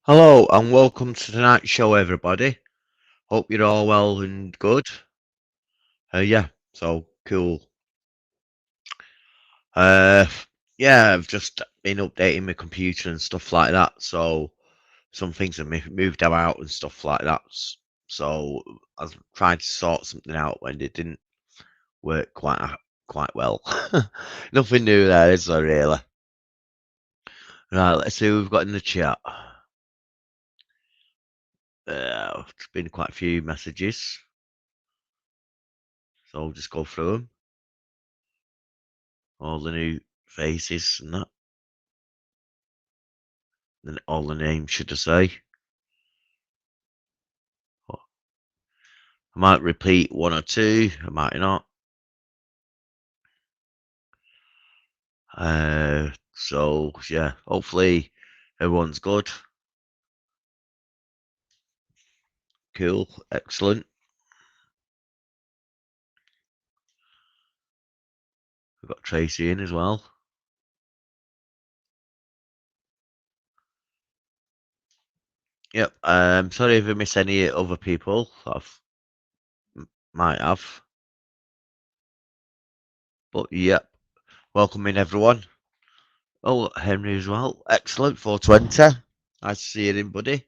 Hello and welcome to tonight's show, everybody. Hope you're all well and good. Yeah, so cool. Uh, yeah, I've just been updating my computer and stuff like that. So some things have moved out and stuff like that. So I was trying to sort something out when it didn't work quite well. Nothing new there, is there really? Right, let's see who we've got in the chat. It's been quite a few messages, so I'll just go through them. All the new faces and that. And all the names, should I say. I might repeat one or two, I might not. So, yeah, hopefully everyone's good. Cool, excellent. We've got Tracy in as well. Yep, sorry if I miss any other people. Might have. But, yep, welcome in everyone. Oh, Henry as well. Excellent, 420. Nice to see you in, buddy.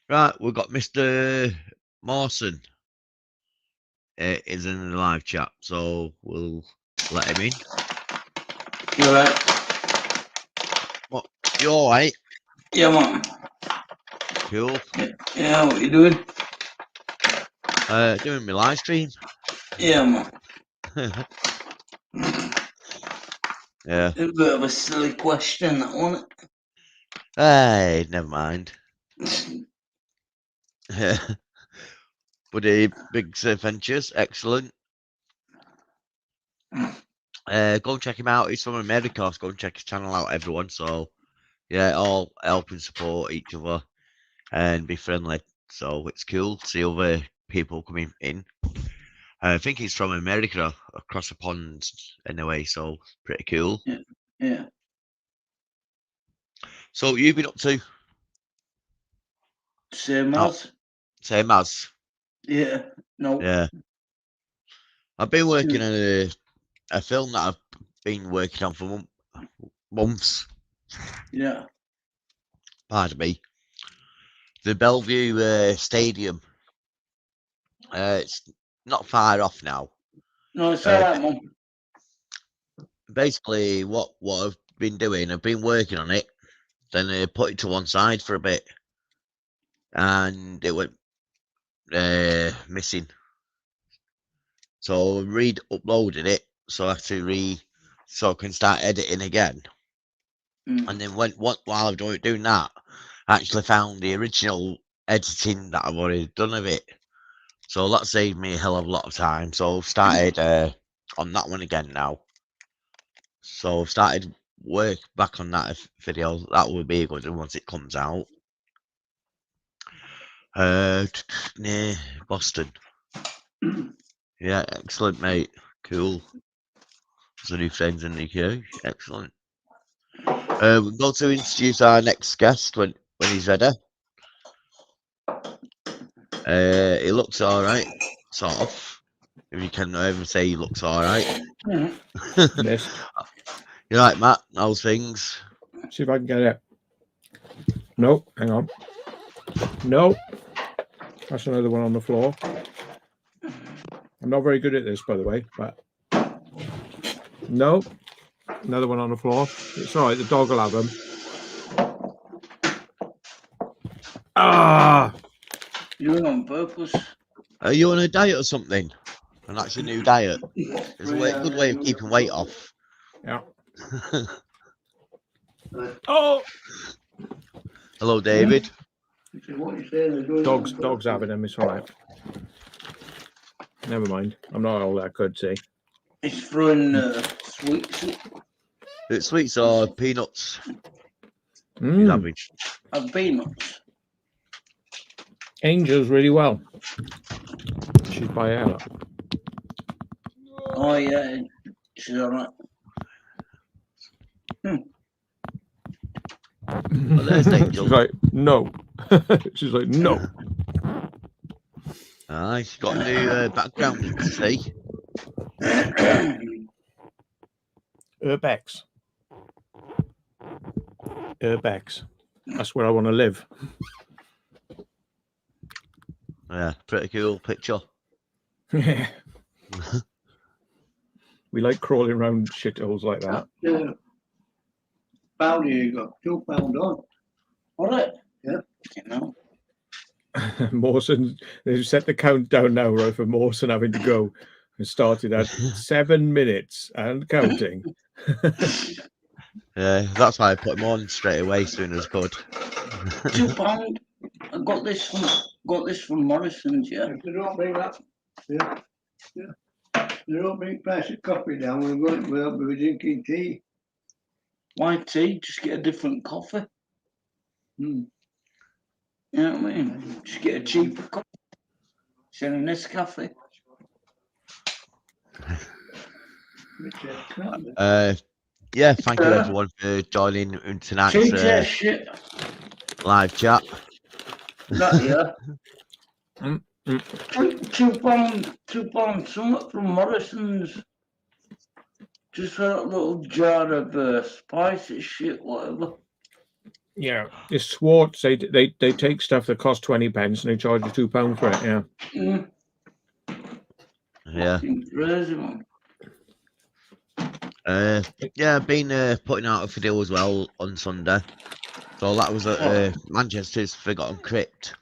Right, we've got Mr. Mawson. Is in the live chat, so we'll let him in. You alright? What? You alright? Yeah, man. Cool. Yeah, what you doing? Doing my live stream. Yeah, man. Yeah. A bit of a silly question, that one. Hey, never mind. Buddy, Big Adventures, excellent. Go and check him out. He's from America, so go and check his channel out, everyone. So, yeah, all help and support each other and be friendly. So it's cool to see other people coming in. I think he's from America, across the pond anyway, so pretty cool. Yeah. So what you've been up to? Same Oh, as? same as. Yeah. No. Yeah. I've been working on a film that I've been working on for months. Yeah. Pardon me. The Bellevue Stadium. It's not far off now. No, it's alright, Mum. Basically, what I've been doing, I've been working on it, then I put it to one side for a bit, and it went missing. So I re-uploaded it, so I have to so I can start editing again. And then while I'm doing that, I actually found the original editing that I've already done of it. So that saved me a hell of a lot of time. So I've started on that one again now. So I've started work back on that video. That will be a good one once it comes out. Near Boston. Yeah, excellent, mate. Cool. Some new friends in the UK. Excellent. We'll go to introduce our next guest when he's ready. He looks alright, sort of. If you can ever say he looks alright. Yes. You right, Matt? How's things? See if I can get it. Nope, hang on. Nope. That's another one on the floor. I'm not very good at this, by the way, but nope. Another one on the floor. It's all right, the dog will have them. Ah! You're doing it on purpose. Are you on a diet or something? And that's your new diet. It's a good way of keeping weight off. Yeah. Oh! Hello, David. Dog's having them, it's all right. Never mind. I'm not all that good, see. It's throwing sweets. It's sweets or peanuts? Mm. I've peanuts. Angel's really well. She's by Ella. Oh, yeah. She's alright. there's She's Angel. like, no. She's like, no. Aye, she's got a new background, you can see. Urbex. Urbex. That's where I want to live. Yeah, pretty cool picture. Yeah. We like crawling around shitholes like that. Powder you got £2 on. What it? Yeah. You know. Mawson, they've set the countdown now, right, for Mawson having to go. And started at 7 minutes and counting. Yeah, that's why I put him on straight away as soon as I could. £2. I got this from Morrison's, yeah. If they don't bring that, yeah. They don't bring price of coffee down, we'll be drinking tea. Why tea? Just get a different coffee. Hmm. You know what I mean? Just get a cheaper coffee. Send a Nescafe. Yeah, thank you everyone for joining in tonight's Shit. live chat. That, yeah. Mm. £2 something from Morrison's. Just for that little jar of spicy shit, whatever. Yeah, it's Swartz. They take stuff that costs 20 pence and they charge you £2 for it. Yeah. Yeah. Crazy, man. Yeah, I've been putting out a video as well on Sunday. So that was at Manchester's Forgotten Crypt.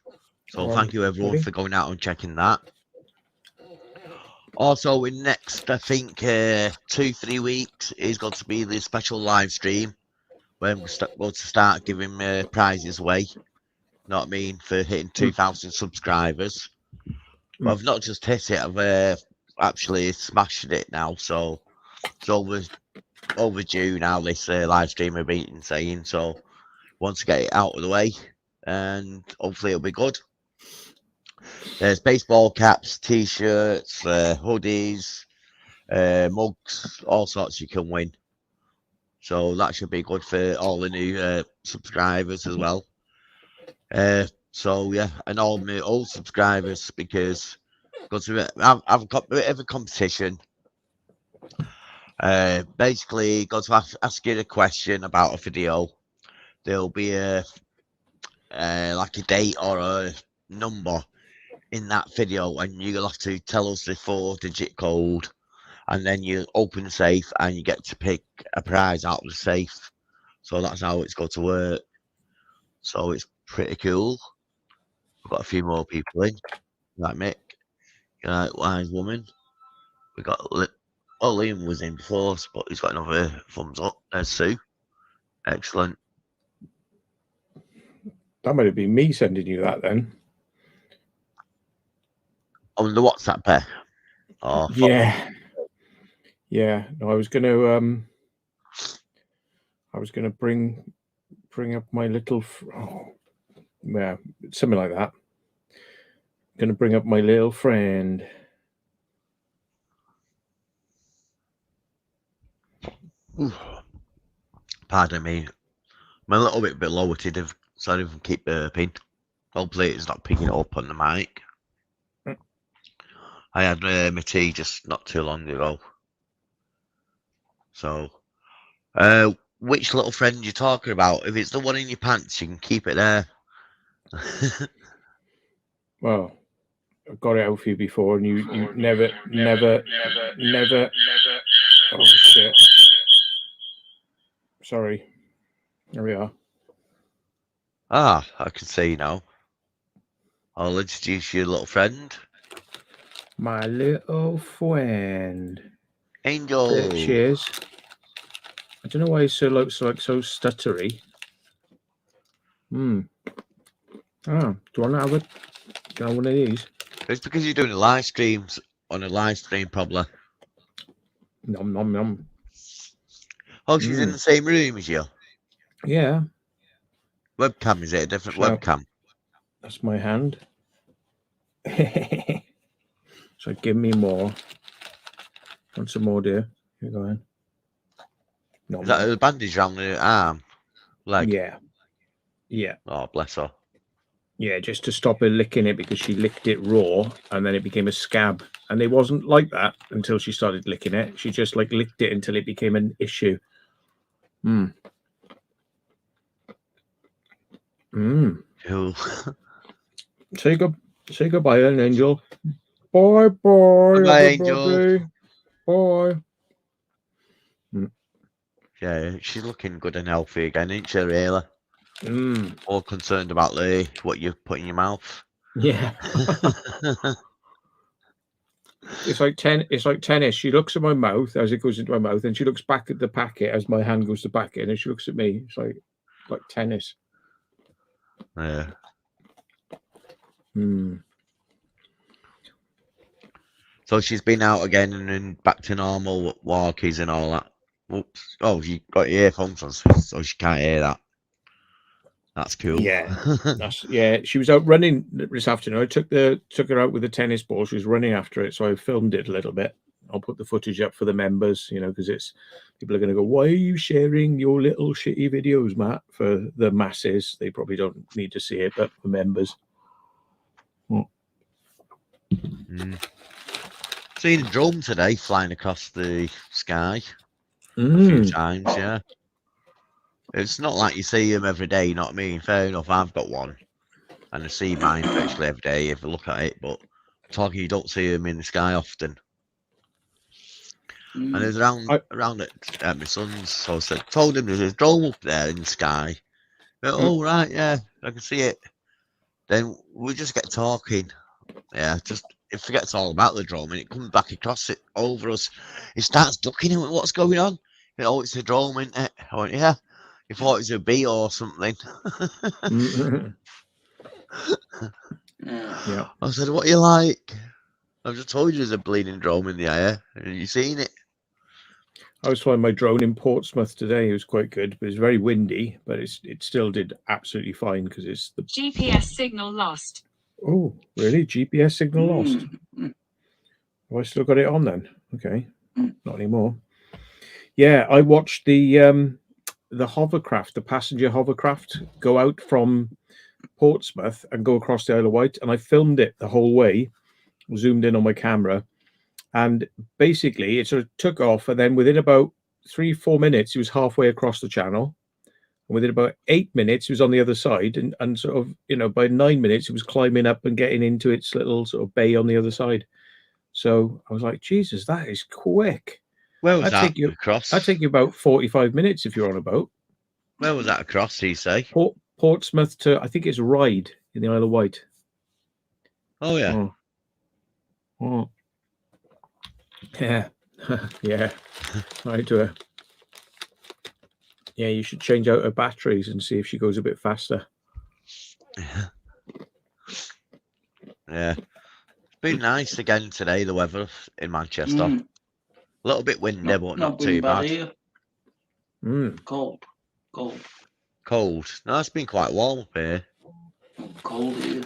So thank you everyone for going out and checking that. Also, in next, I think 2-3 weeks is going to be the special live stream when we're going to start giving prizes away. You know what I mean? For hitting 2,000 subscribers. But I've not just hit it, I've actually smashed it now. So it's overdue now, this live stream I've been saying. So want to get it out of the way and hopefully it'll be good. There's baseball caps, t-shirts, hoodies, mugs, all sorts you can win. So that should be good for all the new subscribers as well. So yeah, and all my old subscribers, because I've got a bit of a competition. Basically, got to ask you a question about a video. There'll be like a date or a number in that video, and you'll have to tell us the 4-digit code, and then you open the safe and you get to pick a prize out of the safe. So that's how it's got to work. So it's pretty cool. We've got a few more people in, like Mick, Wise Woman. We got Liam was in before, but he's got another thumbs up. There's Sue. Excellent. That might have been me sending you that then. On the WhatsApp pair. Oh, yeah. No, I was gonna bring up my little yeah, something like that. Gonna bring up my little friend. Pardon me. I'm a little bit below it, so I didn't keep burping. Hopefully it's not picking it up on the mic. I had my tea just not too long ago. So, which little friend you talking about? If it's the one in your pants, you can keep it there. Well, I've got it out for you before, and you never. Oh shit! Sorry. There we are. Ah, I can see now. I'll introduce your little friend. My little friend. Angel. There she is. I don't know why he's so stuttery. Ah, do you want to have one of these? It's because you're doing live streams on a live stream, probably. Nom nom nom. Oh, she's in the same room as you. Yeah. Webcam, is it a different webcam? That's my hand. So give me more. Want some more, dear? Here you go in. Is that a bandage around the arm? Leg? Yeah. Yeah. Oh, bless her. Yeah, just to stop her licking it because she licked it raw and then it became a scab. And it wasn't like that until she started licking it. She just like licked it until it became an issue. Mm. Mm. Cool. Say goodbye, then, Angel. Bye, bye, Bye, everybody. Bye. Yeah, she's looking good and healthy again, isn't she, really? Mm. All concerned about what you put in your mouth. Yeah. It's like tennis. She looks at my mouth as it goes into my mouth, and she looks back at the packet as my hand goes to back it, and she looks at me. It's like tennis. Yeah. Hmm. So she's been out again and then back to normal walkies and all that. Oops. Oh, you got your earphones on, so she can't hear that. That's cool. Yeah. Yeah. She was out running this afternoon. I took her out with the tennis ball. She was running after it, so I filmed it a little bit. I'll put the footage up for the members, because people are going to go, "Why are you sharing your little shitty videos, Matt?" For the masses, they probably don't need to see it, but for members. Seen a drone today flying across the sky a Mm. few times, yeah. It's not like you see them every day, you know what I mean? Fair enough, I've got one. And I see mine virtually every day if I look at it, but talking, you don't see them in the sky often. And it was around at my son's, so I told him there's a drone up there in the sky. Went, oh, right, yeah, I can see it. Then we just get talking. Yeah, it forgets all about the drone and it comes back across it over us. It starts ducking and what's going on? Oh, it's a drone, isn't it? I went, yeah. You thought it was a bee or something. Yeah. I said, what are you like? I've just told you there's a bleeding drone in the air. Have you seen it? I was flying my drone in Portsmouth today. It was quite good, but it's very windy, but it still did absolutely fine because it's the GPS signal lost. Oh, really? GPS signal lost? Have I still got it on then? Okay. Not anymore. Yeah, I watched the hovercraft, the passenger hovercraft, go out from Portsmouth and go across the Isle of Wight, and I filmed it the whole way, zoomed in on my camera, and basically it sort of took off, and then within about 3-4 minutes, it was halfway across the channel. And within about 8 minutes, it was on the other side, and sort of, by 9 minutes, it was climbing up and getting into its little sort of bay on the other side. So I was like, Jesus, that is quick. Where was that across? That'd take you about 45 minutes if you're on a boat. Where was that across, do you say? Portsmouth to, I think it's Ryde in the Isle of Wight. Oh, yeah. Oh. Yeah. Yeah. Right to her. Yeah, you should change out her batteries and see if she goes a bit faster. Yeah. It's been nice again today, the weather in Manchester. A little bit windy, but not too bad. Here. Cold. Cold. No, it's been quite warm up here. Cold here.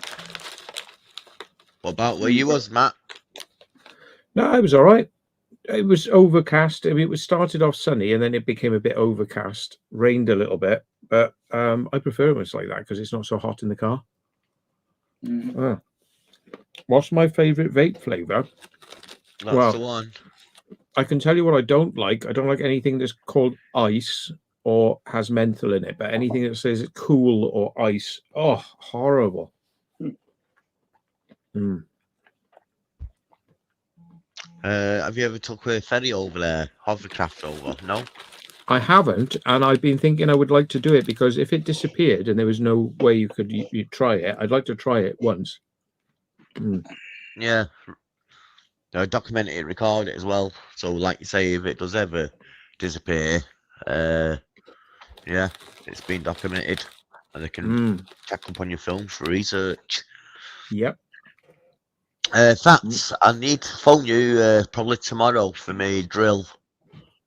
What about where you was, Matt? No, it was all right. It was overcast. I mean, it started off sunny and then it became a bit overcast. Rained a little bit, but I prefer it when it's like that because it's not so hot in the car. What's my favorite vape flavor? That's the one. I can tell you what I don't like. I don't like anything that's called ice or has menthol in it, but anything that says it's cool or ice. Oh, horrible. Have you ever took a ferry over there, hovercraft over? No? I haven't, and I've been thinking I would like to do it because if it disappeared and there was no way you could try it, I'd like to try it once. Yeah. Document it, record it as well. So, like you say, if it does ever disappear, yeah, it's been documented, and they can check up on your films for research. Yep. Fats, I need to phone you probably tomorrow for me drill.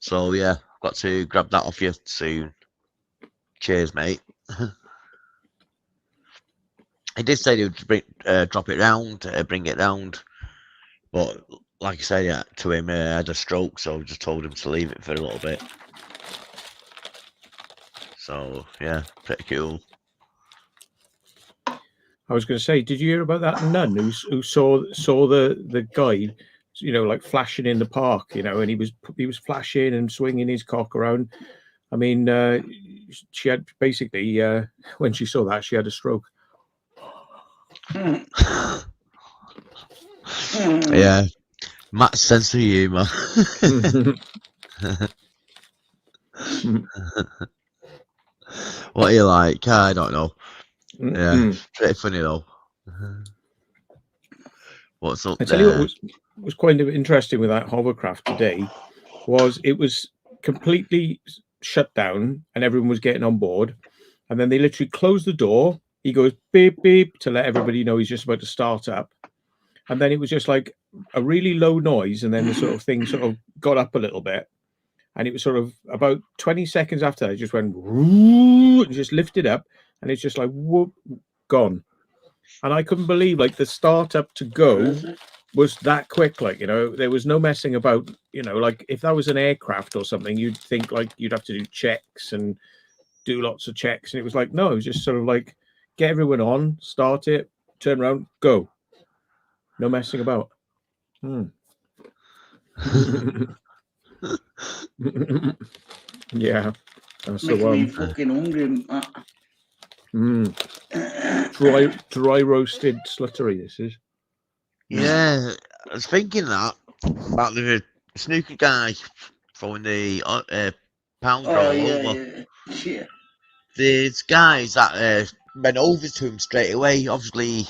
So yeah, I've got to grab that off you soon. Cheers, mate. He did say he would drop it round, bring it round, but like I said to him, I had a stroke, so I just told him to leave it for a little bit. So yeah, pretty cool. I was going to say, did you hear about that nun who saw the guy, you know, like flashing in the park, you know, and he was flashing and swinging his cock around. I mean, she had basically when she saw that, she had a stroke. Yeah, Matt's sense of humour. What are you like? I don't know. Yeah, pretty funny though. What's up I tell there? you what was quite interesting with that hovercraft today was it was completely shut down and everyone was getting on board, and then they literally closed the door. He goes beep beep to let everybody know he's just about to start up, and then it was just like a really low noise, and then the sort of thing sort of got up a little bit, and it was sort of about 20 seconds after that, it just went whoo, and just lifted up, and it's just like whoop, gone. And I couldn't believe like the startup to go was that quick. Like, you know, there was no messing about, you know, like if that was an aircraft or something, you'd think like you'd have to do checks and do lots of checks. And it was like, no, it was just sort of like get everyone on, start it, turn around, go. No messing about. Yeah, that's the one. Me fucking hungry. Dry roasted sluttery, this is. Yeah, I was thinking that about the snooker guy throwing the pound roll over. Yeah. There's guys that went over to him straight away. Obviously,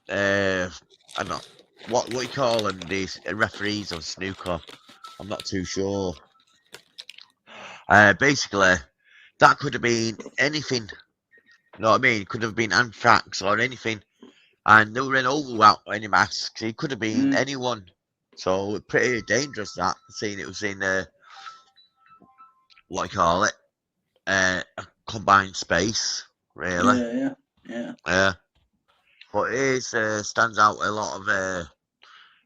I don't know what you call them, these referees of snooker. I'm not too sure. Basically, that could have been anything. You know what I mean? It could have been anthrax or anything. And they were in over without any masks. It could have been anyone. So pretty dangerous that. Seeing it was in what you call it? A combined space, really. Yeah. But it is stands out a lot of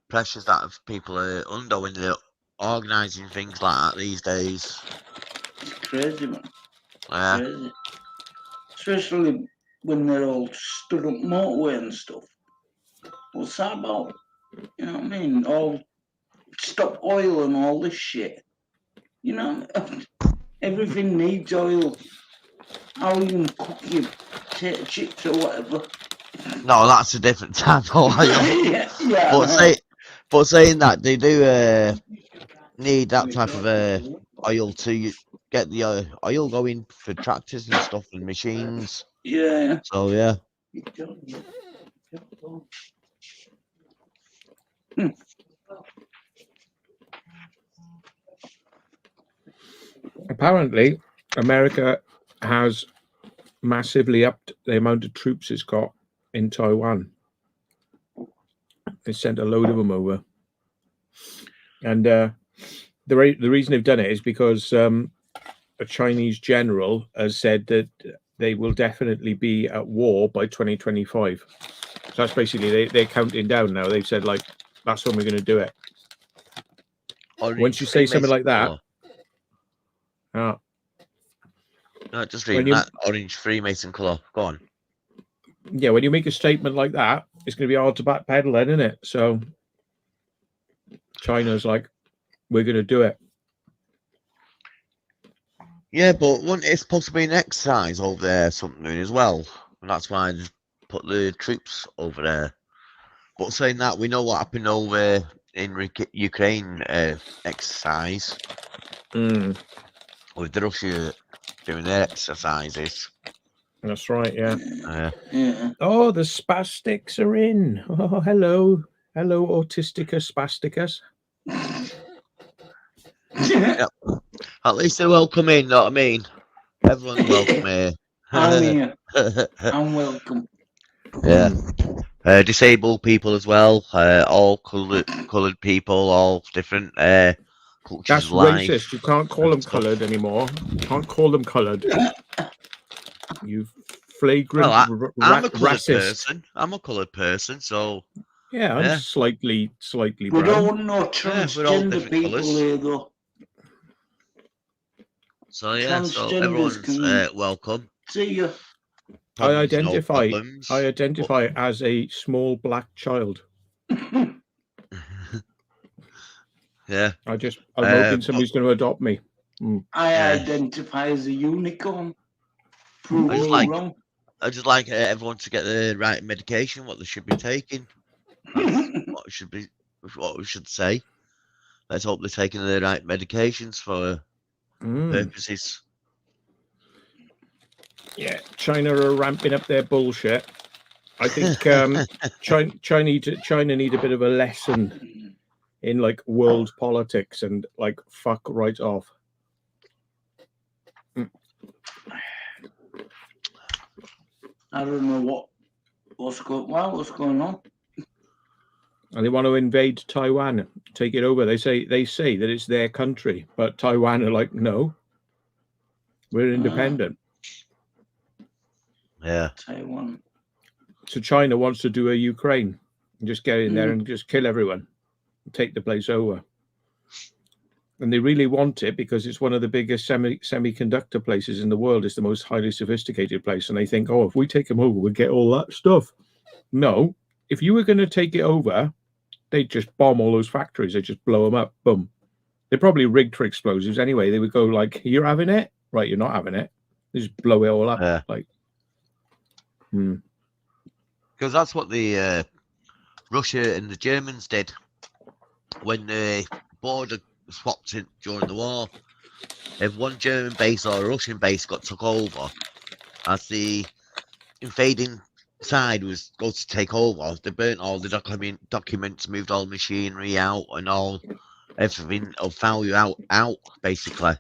pressures that people are under when they're organising things like that these days. It's crazy, man. Yeah. Crazy. Especially when they're all stood up motorway and stuff. What's that about? You know what I mean? All stop oil and all this shit. You know, everything needs oil. How you can cook your potato chips or whatever. No, that's a different type of oil. yeah. But saying that, they do need that type of oil to get the oil going for tractors and stuff and machines. Yeah. So yeah. Apparently, America has massively upped the amount of troops it's got in Taiwan. They sent a load of them over, and the reason they've done it is because a Chinese general has said that they will definitely be at war by 2025. So that's basically they're counting down now. They've said like that's when we're going to do it. Once you say something like that, no, just reading that orange Freemason colour. Go on. Yeah, when you make a statement like that, it's going to be hard to backpedal then, isn't it? So China's like, we're going to do it. Yeah, but wouldn't it supposed to be an exercise over there something as well? And that's why they put the troops over there. But saying that, we know what happened over in Ukraine exercise. With the Russia doing their exercises. That's right, yeah. Yeah. Oh, the spastics are in. Oh, hello. Hello, Autisticus Spasticus. Yep. At least they're welcome in, you know what I mean? Everyone's welcome here. I'm here. I'm welcome. Yeah. Disabled people as well. All coloured people, all different cultures. That's of life. racist. You can't call them coloured anymore. You can't call them coloured. You flagrant I'm a coloured racist person. I'm a coloured person, so yeah, I'm slightly We brown. don't want no transgender people colours. here, though. So yeah, so everyone's welcome. See you. I problems, no identify. problems. I identify as a small black child. Yeah. I'm hoping somebody's going to adopt me. I Yeah. identify as a unicorn. Prove I just me like- wrong. I just like everyone to get the right medication, what they should be taking. That's what it should be. What we should say. Let's hope they're taking the right medications for purposes. Yeah, China are ramping up their bullshit. I think China need a bit of a lesson in like world politics and like fuck right off. I don't know what's going on. And they want to invade Taiwan, take it over. They say that it's their country, but Taiwan are like, no, we're independent. Yeah. Taiwan. So China wants to do a Ukraine and just get in there and just kill everyone, and take the place over. And they really want it because it's one of the biggest semiconductor places in the world. It's the most highly sophisticated place. And they think, oh, if we take them over, we'll get all that stuff. No, if you were going to take it over, they'd just bomb all those factories. They'd just blow them up. Boom. They're probably rigged for explosives anyway. They would go like, you're having it? Right, you're not having it. They just blow it all up. Yeah. Like, Because that's what the Russia and the Germans did when the border swapped in during the war. If one German base or a Russian base got took over, as the invading side was going to take over, they burnt all the documents, moved all the machinery out, and everything of value out basically.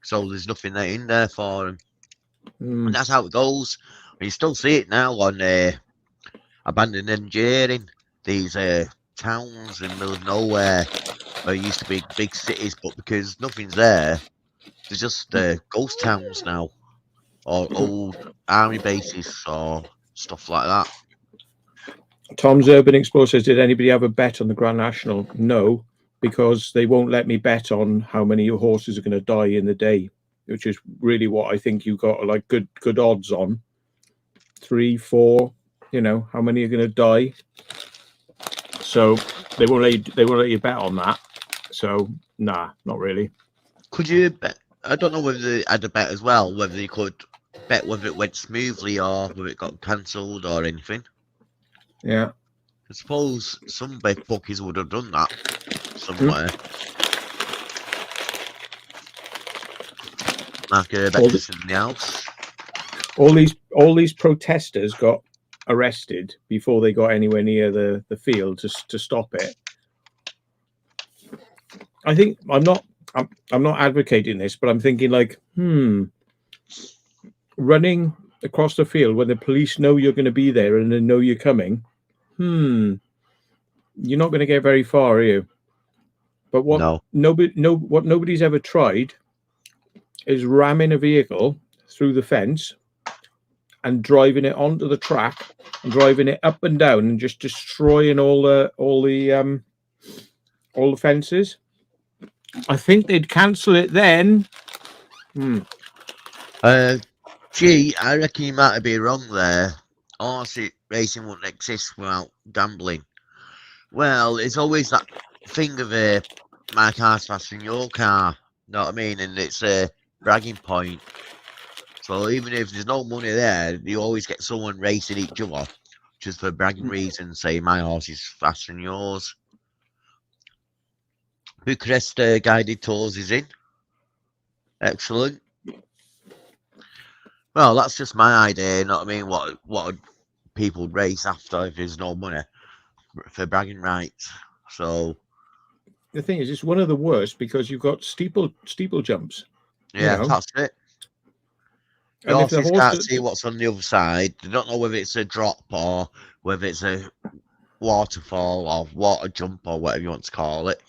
So there's nothing there in there for them, and that's how it goes. And you still see it now on abandoned engineering. These towns in the middle of nowhere where used to be big cities, but because nothing's there, they're just ghost towns now, or old army bases or stuff like that. Tom's Urban Explorer says, did anybody have a bet on the Grand National? No, because they won't let me bet on how many horses are going to die in the day, which is really what I think you got like good odds on. 3, 4, how many are going to die. So they won't let you bet on that. So nah, not really. Could you bet? I don't know whether they had a bet as well, whether you could bet whether it went smoothly or whether it got cancelled or anything. Yeah. I suppose some big bookies would have done that somewhere. Like Betis in the house. All these protesters got arrested before they got anywhere near the field to stop it. I think I'm not advocating this, but I'm thinking like, running across the field when the police know you're going to be there and they know you're coming, you're not going to get very far, are you? But what nobody's ever tried is ramming a vehicle through the fence and driving it onto the track and driving it up and down and just destroying all the fences. I think they'd cancel it then. Gee, I reckon you might be wrong there. Horse racing wouldn't exist without gambling. Well, it's always that thing of my car's faster than your car. Know what I mean? And it's a bragging point. So even if there's no money there, you always get someone racing each other just for bragging reasons, say my horse is faster than yours. Bucharest guided tours is in. Excellent. Well, that's just my idea, you know what I mean? What people race after if there's no money for bragging rights. So the thing is, it's one of the worst because you've got steeple jumps. Yeah, that's it. The horses can't see what's on the other side. They don't know whether it's a drop or whether it's a waterfall or water jump or whatever you want to call it.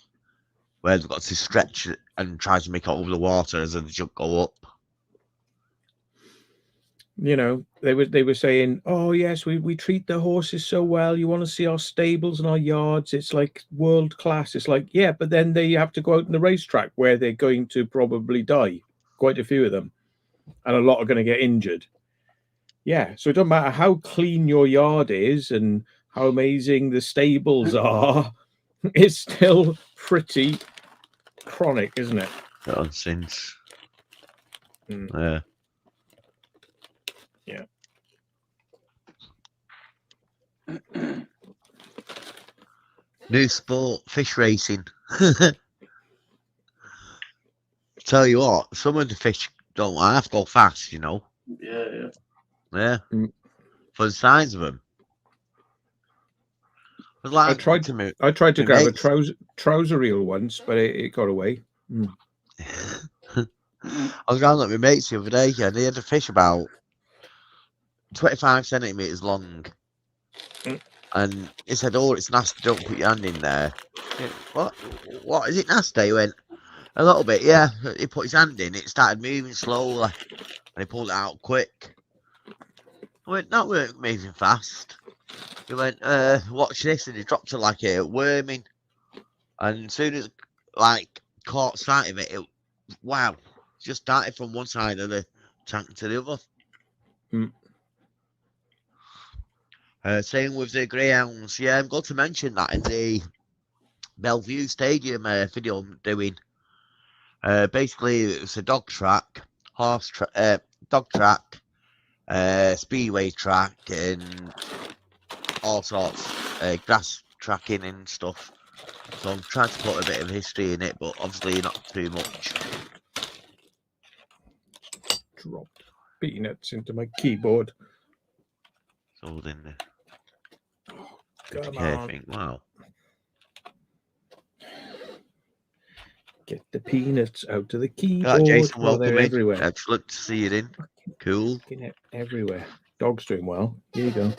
Where they've got to stretch it and try to make it over the water as the jump go up. They were saying, oh yes, we treat the horses so well. You want to see our stables and our yards. It's like world class. It's like, yeah, but then they have to go out in the racetrack where they're going to probably die. Quite a few of them. And a lot are going to get injured. Yeah, so it doesn't matter how clean your yard is and how amazing the stables are, it's still pretty chronic, isn't it? Nonsense. Mm. Yeah. Mm. New sport, fish racing. Tell you what, some of the fish don't have to go fast, you know. Yeah. Yeah. Mm. For the size of them. But I like, tried to to grab a mates. trouser reel once, but it got away. Mm. I was round at my mates the other day, and they had a fish about 25 centimetres long. Mm. And he said, "Oh, it's nasty, don't put your hand in there." Yeah, what, is it nasty? He went, "A little bit, yeah." He put his hand in, it started moving slowly, and he pulled it out quick. I went, "That weren't moving fast." He went, "Watch this," and he dropped it like a worm in. And as soon as like caught sight of it, wow, just darted from one side of the tank to the other. Mm. Same with the greyhounds. Yeah, I'm going to mention that in the Bellevue Stadium video I'm doing. Basically, it's a dog track, dog track, speedway track, and all sorts, grass tracking and stuff. So I'm trying to put a bit of history in it, but obviously not too much. Dropped peanuts into my keyboard. It's all in the Come okay on. thing. Wow. Get the peanuts out of the keyboard. Right, Jason, Oh, welcome they're in. everywhere. Excellent to see you in. Cool. Everywhere. Dog's doing well. Here you go.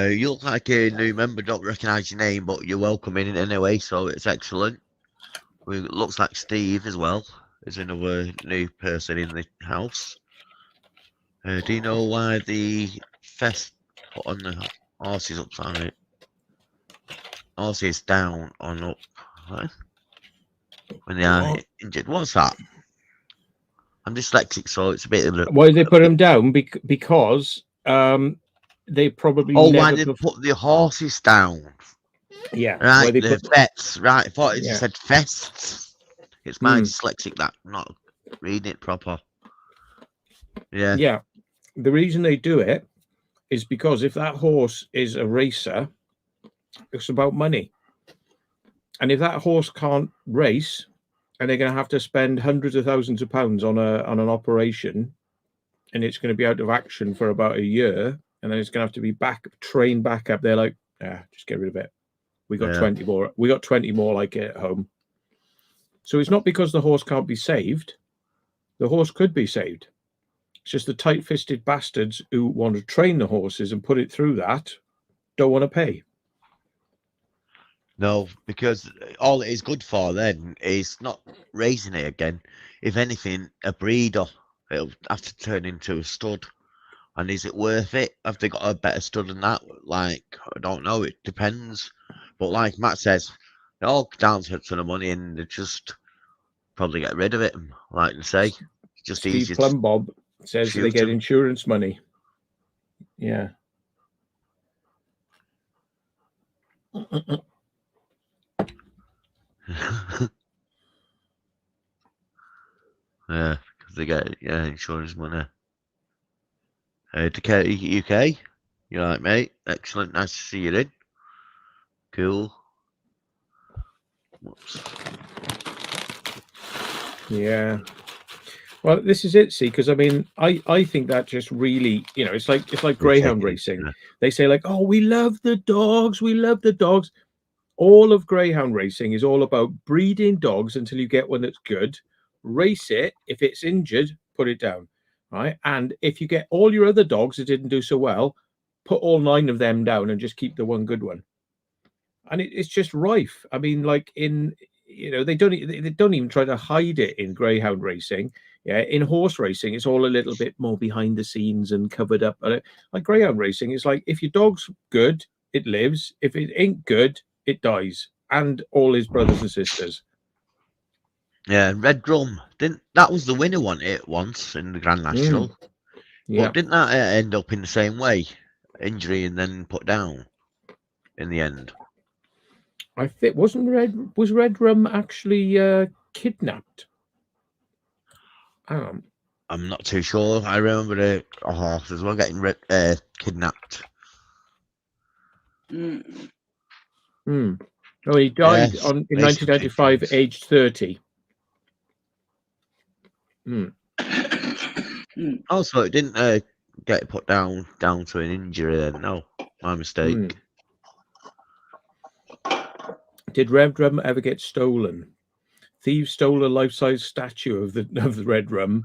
You look like a new member, don't recognise your name, but you're welcome in anyway, so it's excellent. It looks like Steve as well is another new person in the house. Do you know why the fest put on the horses upside? Horses down on up, right? When they are injured. What's that? I'm dyslexic, so it's a bit of a... Why did they put them down? Because they probably why they put the horses down? Yeah. Right, the vets. Right, I thought it said fests. It's my dyslexic that not reading it proper. Yeah. Yeah. The reason they do it is because if that horse is a racer, it's about money. And if that horse can't race, and they're going to have to spend hundreds of thousands of pounds on an operation, and it's going to be out of action for about a year, and then it's going to have to be trained back up. They're like, just get rid of it. We got 20 more. We got 20 more like it at home. So it's not because the horse can't be saved. The horse could be saved. It's just the tight-fisted bastards who want to train the horses and put it through that don't want to pay. No, because all it is good for then is not raising it again. If anything, a breeder. It'll have to turn into a stud. And is it worth it? Have they got a better stud than that? Like, I don't know. It depends. But like Matt says, it all down to the money, and they just probably get rid of it. Like they say, it's just Steve easier. Plumbob says they get insurance money. Yeah. Yeah, because they get insurance money. Dakota UK, you right, mate? Excellent, nice to see you in. Cool. Whoops. Yeah. Well, this is it. See, because I mean, I think that just really, it's like greyhound racing. Yeah. They say like, oh, we love the dogs, we love the dogs. All of greyhound racing is all about breeding dogs until you get one that's good. Race it. If it's injured, put it down. Right. And if you get all your other dogs that didn't do so well, put all 9 of them down and just keep the one good one. And it's just rife. I mean, like they don't even try to hide it in greyhound racing. Yeah, in horse racing, it's all a little bit more behind the scenes and covered up. Like greyhound racing, it's like if your dog's good, it lives. If it ain't good, it dies, and all his brothers and sisters. Yeah, Red Drum that was the winner, wasn't it? Once in the Grand National. Yeah, But didn't that end up in the same way? Injury and then put down in the end. I think was Red Rum actually kidnapped? I'm not too sure. I remember a horse as well getting kidnapped. Oh, he died Yes, in basically 1995, things. aged 30. Also, it didn't get put down to an injury then. No, my mistake. Did Red Rum ever get stolen? Thieves stole a life-size statue of the Red Rum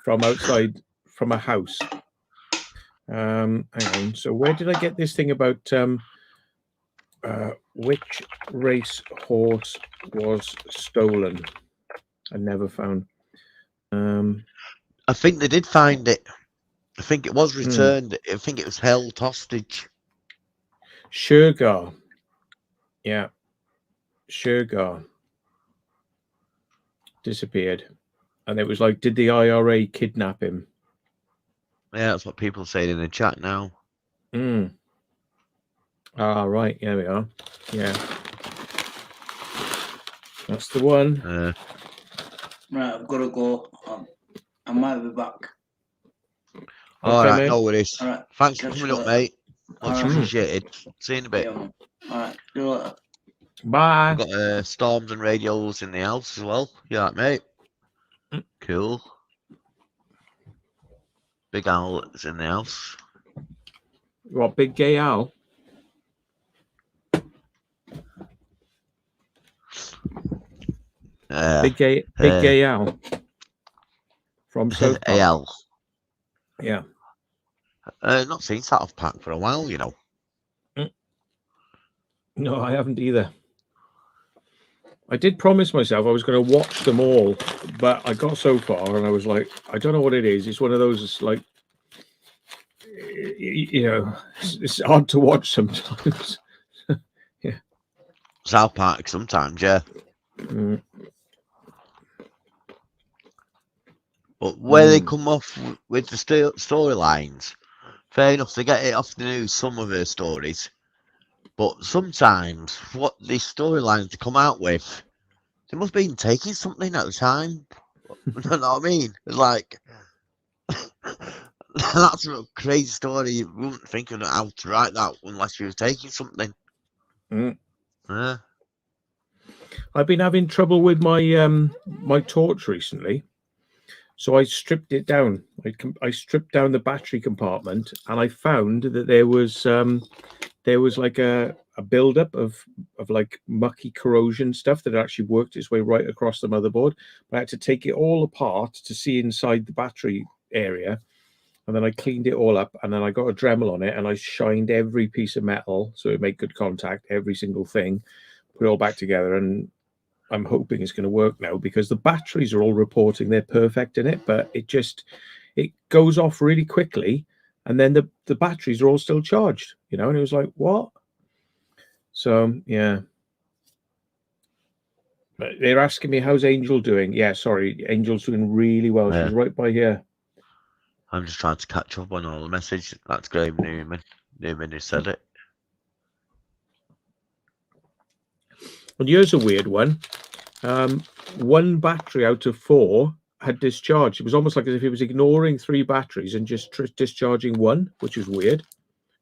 from outside from a house. Hang on. So where did I get this thing about which race horse was stolen? I never found. I think they did find it. I think it was returned. I think it was held hostage. Shergar. Yeah. Shergar disappeared. And it was like, did the IRA kidnap him? Yeah, that's what people are saying in the chat now. Ah, right. Here we are. Yeah. That's the one. Right, I've got to go. I might be back. All Okay, right, mate. no worries. All right. Thanks for Catch coming you up, later. mate. Much All right. appreciated. See you in a bit. Yeah, man. All right. See you later. Bye. We've got storms and radios in the house as well. You all right, mate? Cool. Big Owl is in the house. What, Big Gay Owl? Big Gay Owl from South Park. AL. Yeah. Not seen South Park for a while, you know. No, I haven't either. I did promise myself I was going to watch them all, but I got so far and I was like, I don't know what it is. It's one of those, it's like, you know, it's hard to watch sometimes. Yeah. South Park sometimes, yeah. But where they come off with the storylines, fair enough, they get it off the news, some of their stories. But sometimes, what these storylines they come out with, they must have been taking something at the time. You know what I mean? It's like, that's a crazy story. You wouldn't think of how to write that unless you were taking something. Yeah. I've been having trouble with my my torch recently. So I stripped it down. I stripped down the battery compartment, and I found that there was like a buildup of like mucky corrosion stuff that had actually worked its way right across the motherboard. But I had to take it all apart to see inside the battery area, and then I cleaned it all up, and then I got a Dremel on it, and I shined every piece of metal so it made good contact, every single thing, put it all back together, and I'm hoping it's going to work now because the batteries are all reporting they're perfect in it, but it goes off really quickly, and then the batteries are all still charged, you know, and it was like, what? So yeah. But they're asking me, how's Angel doing? Yeah, sorry, Angel's doing really well. Yeah. She's right by here. I'm just trying to catch up on all the message. That's Graham Newman. Newman who said it. Well, here's a weird one. One battery out of 4 had discharged. It was almost like as if he was ignoring 3 batteries and just discharging one, which was weird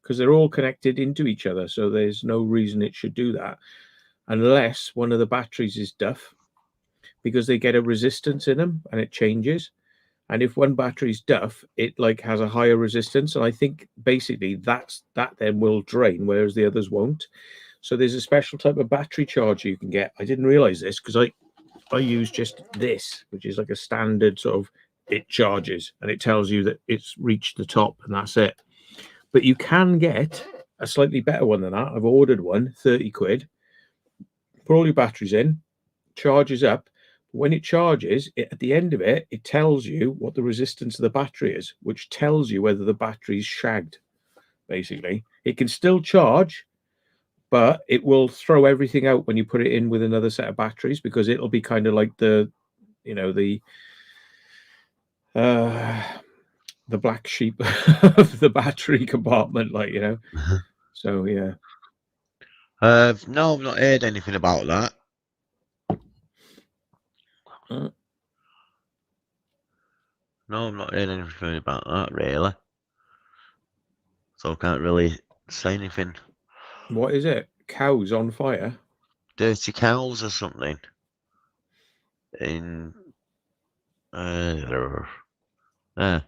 because they're all connected into each other. So there's no reason it should do that unless one of the batteries is duff, because they get a resistance in them and it changes. And if one battery's duff, it like has a higher resistance. And I think basically that then will drain, whereas the others won't. So there's a special type of battery charger you can get. I didn't realize this because I use just this, which is like a standard sort of, it charges and it tells you that it's reached the top and that's it. But you can get a slightly better one than that. I've ordered one, 30 quid. Put all your batteries in, charges up. When it charges, at the end of it, it tells you what the resistance of the battery is, which tells you whether the battery's shagged, basically. It can still charge, but it will throw everything out when you put it in with another set of batteries, because it'll be kind of like the, you know, the the black sheep of the battery compartment, like, you know. So yeah. No, I've not heard anything about that. No, I've not heard anything about that, really. So I can't really say anything. What is it? Cows on fire? Dirty cows or something. In yeah.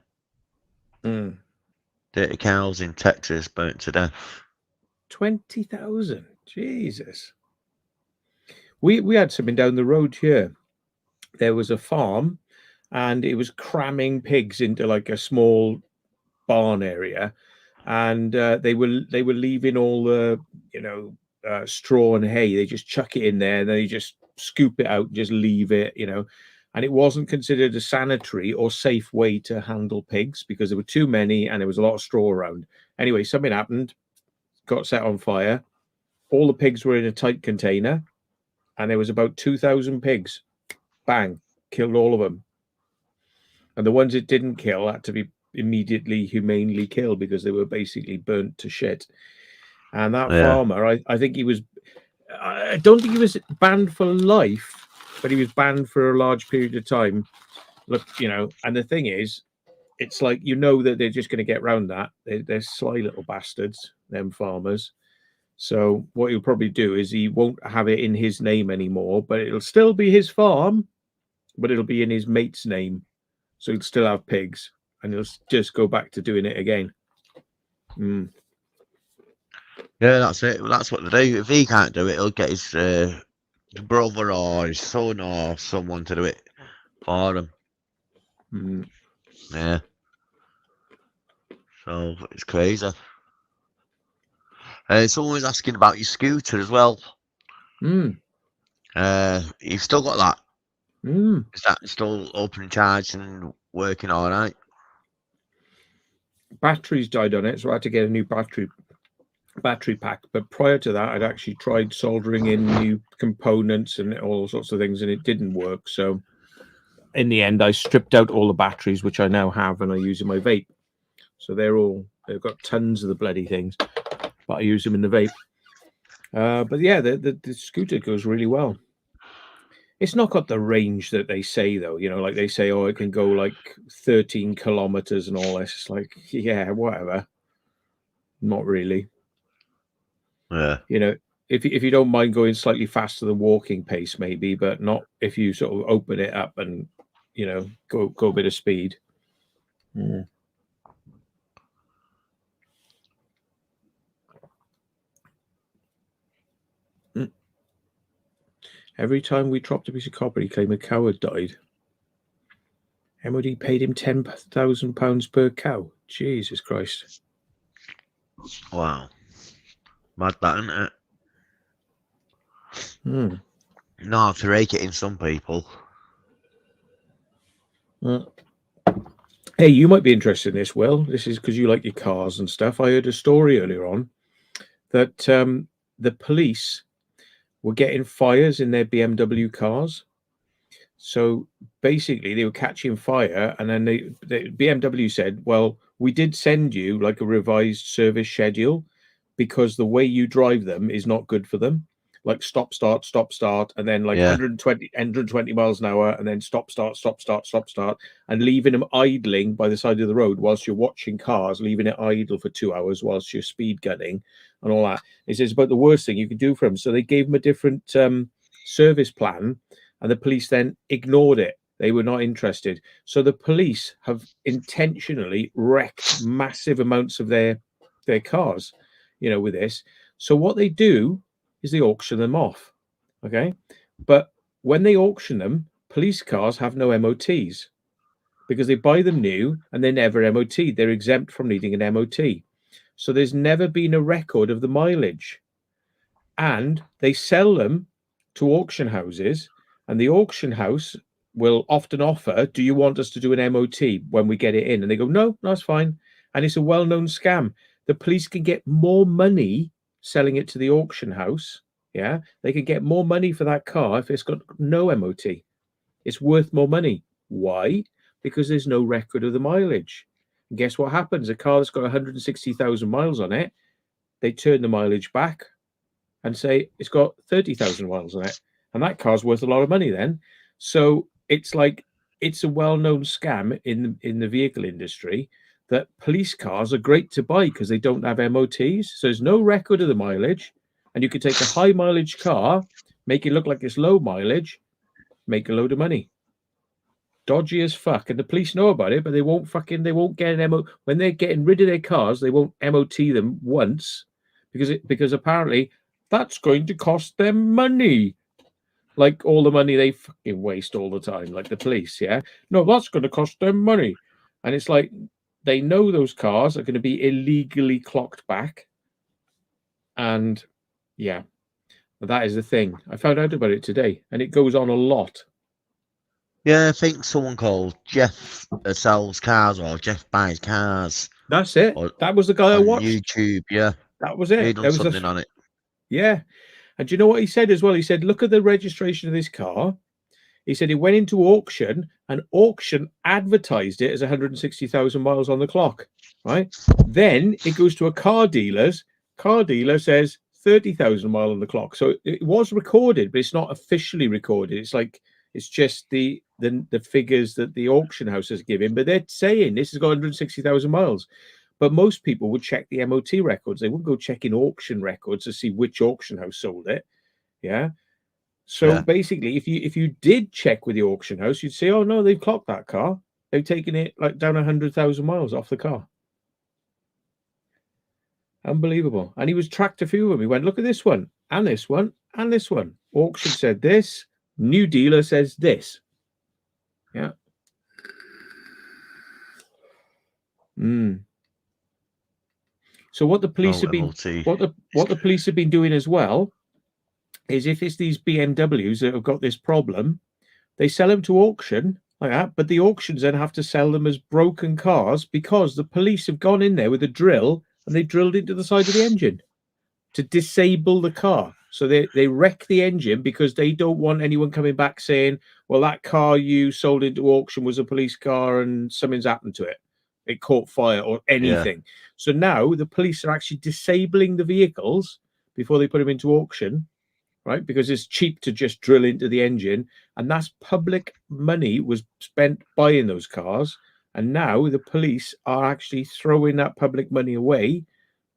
Dirty cows in Texas burnt to death. 20,000. Jesus. We had something down the road here. There was a farm, and it was cramming pigs into like a small barn area, and they were leaving all the straw and hay. They just chuck it in there, and then they just scoop it out and just leave it, and it wasn't considered a sanitary or safe way to handle pigs because there were too many and there was a lot of straw around. Anyway, something happened, got set on fire. All the pigs were in a tight container, and there was about 2,000 pigs. Bang, killed all of them. And the ones it didn't kill had to be immediately humanely killed because they were basically burnt to shit. And that farmer, I think he was, I don't think he was banned for life, but he was banned for a large period of time. Look, and the thing is, it's like, that they're just going to get round that. They're sly little bastards, them farmers. So what he'll probably do is he won't have it in his name anymore, but it'll still be his farm, but it'll be in his mate's name. So he'll still have pigs, and he'll just go back to doing it again. Yeah, that's it. That's what they do. If he can't do it, he'll get his brother or his son or someone to do it for him. Yeah. So it's crazy. Someone was asking about your scooter as well. You've still got that? Is that still open and charged and working all right? Batteries died on it, so I had to get a new battery pack. But prior to that, I'd actually tried soldering in new components and all sorts of things, and it didn't work. So in the end, I stripped out all the batteries, which I now have, and I use in my vape. So they've got tons of the bloody things, but I use them in the vape. But yeah, the scooter goes really well. It's not got the range that they say, though. Like they say, it can go like 13 kilometers and all this. It's like, yeah, whatever. Not really. Yeah. If you don't mind going slightly faster than walking pace, maybe, but not if you sort of open it up and go a bit of speed. Every time we dropped a piece of copper, he claimed a cow had died. MOD paid him £10,000 per cow. Jesus Christ. Wow. Mad that, isn't it? No, to rake it in some people. Hey, you might be interested in this, Will. This is because you like your cars and stuff. I heard a story earlier on that the police were getting fires in their BMW cars. So basically they were catching fire, and then the BMW said, well, we did send you like a revised service schedule because the way you drive them is not good for them. Like stop, start, and then like 120 miles an hour, and then stop, start, and leaving them idling by the side of the road whilst you're watching cars, leaving it idle for 2 hours whilst you're speed gunning and all that. He says about the worst thing you could do for them. So they gave him a different service plan, and the police then ignored it. They were not interested. So the police have intentionally wrecked massive amounts of their cars, with this. So what they do is they auction them off. Okay. But when they auction them, police cars have no MOTs because they buy them new and they're never MOT. They're exempt from needing an MOT. So there's never been a record of the mileage. And they sell them to auction houses, and the auction house will often offer, do you want us to do an MOT when we get it in? And they go, no, that's fine. And it's a well-known scam. The police can get more money selling it to the auction house. Yeah, they can get more money for that car if it's got no MOT. It's worth more money. Why? Because there's no record of the mileage. And guess what happens? A car that's got 160,000 miles on it, they turn the mileage back and say it's got 30,000 miles on it. And that car's worth a lot of money then. So it's like, it's a well-known scam in the vehicle industry that police cars are great to buy because they don't have MOTs. So there's no record of the mileage. And you could take a high mileage car, make it look like it's low mileage, make a load of money. Dodgy as fuck. And the police know about it, but they won't get an MOT. When they're getting rid of their cars, they won't MOT them once because apparently that's going to cost them money. Like all the money they fucking waste all the time, like the police, yeah? No, that's going to cost them money. And it's like, they know those cars are going to be illegally clocked back. And yeah, that is the thing. I found out about it today, and it goes on a lot. Yeah, I think someone called Jeff sells cars or Jeff buys cars. That's it. Or, that was the guy I watched. YouTube, yeah. That was it. He done something on it. Yeah. And do you know what he said as well? He said, look at the registration of this car. He said it went into auction, and auction advertised it as 160,000 miles on the clock, right? Then it goes to a car dealer's. Car dealer says 30,000 miles on the clock. So it was recorded, but it's not officially recorded. It's like, it's just the figures that the auction house has given, but they're saying this has got 160,000 miles. But most people would check the MOT records. They wouldn't go checking auction records to see which auction house sold it. Yeah. So basically, if you did check with the auction house, you'd say, oh no, they've clocked that car. They've taken it like down 100,000 miles off the car. Unbelievable. And he was tracked a few of them. He went, look at this one, and this one, and this one. Auction said this. New dealer says this. Yeah. So what the police have been what the police have been doing as well is, if it's these BMWs that have got this problem, they sell them to auction like that, but the auctions then have to sell them as broken cars because the police have gone in there with a drill and they drilled into the side of the engine to disable the car. So they wreck the engine because they don't want anyone coming back saying, well, that car you sold into auction was a police car and something's happened to it. It caught fire or anything. Yeah. So now the police are actually disabling the vehicles before they put them into auction, right? Because it's cheap to just drill into the engine. And that's public money was spent buying those cars. And now the police are actually throwing that public money away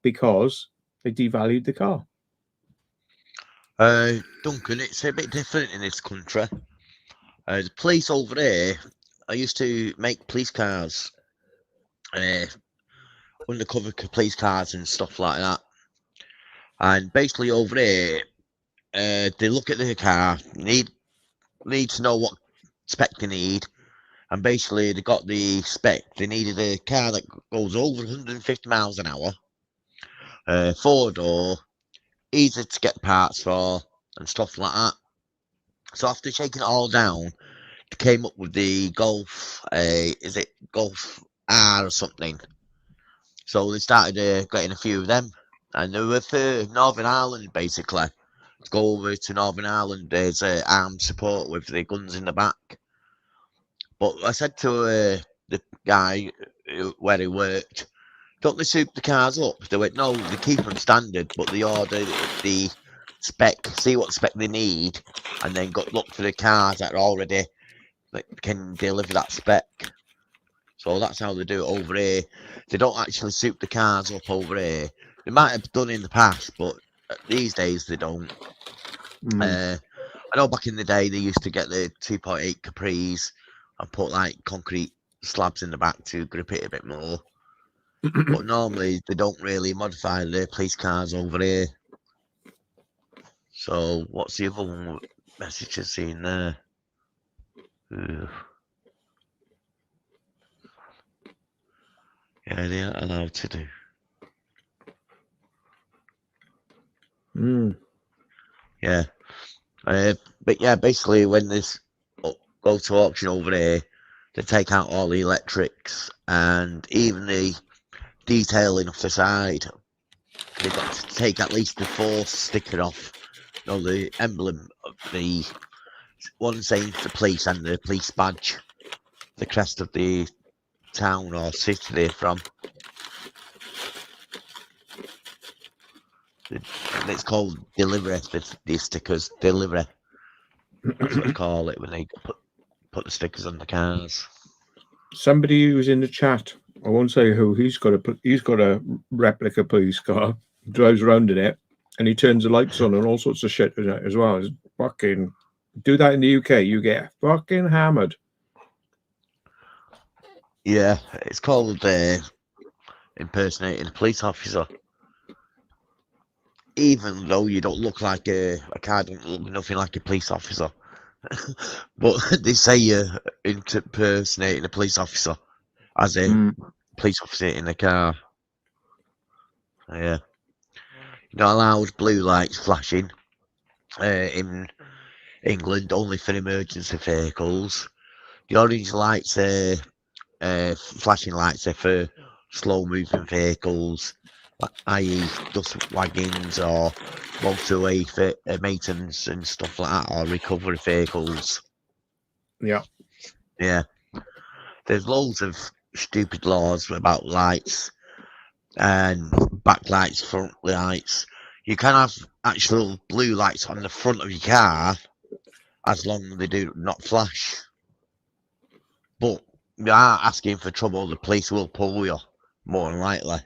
because they devalued the car. Duncan, it's a bit different in this country. The police over there, I used to make police cars, undercover police cars and stuff like that. And basically over there, they look at the car, need to know what spec they need. And basically they got the spec. They needed a car that goes over 150 miles an hour, 4-door, easy to get parts for and stuff like that. So after shaking it all down, they came up with the Golf, is it Golf R or something? So they started getting a few of them, and they were for Northern Ireland basically. To go over to Northern Ireland, there's armed support with the guns in the back. But I said to the guy where he worked, don't they soup the cars up? They went, no, they keep them standard, but they order the spec, see what spec they need, and then look for the cars that are already can deliver that spec. So that's how they do it over here. They don't actually soup the cars up over here. They might have done in the past, but these days they don't. I know back in the day they used to get the 2.8 Capris and put like concrete slabs in the back to grip it a bit more. But normally they don't really modify their police cars over here. So what's the other one messages seen there? Yeah, they aren't allowed to do. Yeah. But yeah, basically when this go to auction over there, they take out all the electrics and even the detailing off the side. They've got to take at least the force sticker off. You know, the emblem of the one saying the police and the police badge, the crest of the town or city they're from. It's called delivery. These stickers, delivery. That's what they call it when they put the stickers on the cars. Somebody who's in the chat, I won't say who. He's got a replica police car. Drives around in it, and he turns the lights on and all sorts of shit in it as well. It's fucking do that in the UK, you get fucking hammered. Yeah, it's called impersonating a police officer. Even though you don't look like a car, don't look nothing like a police officer. But they say you're impersonating a police officer as a police officer in a car. Yeah. You're not allowed blue lights flashing in England, only for emergency vehicles. The orange lights flashing lights are for slow moving vehicles, i.e. dust wagons or motorway maintenance and stuff like that, or recovery vehicles. Yeah. Yeah. There's loads of stupid laws about lights and backlights, front lights. You can have actual blue lights on the front of your car as long as they do not flash. But you are asking for trouble, the police will pull you, more than likely.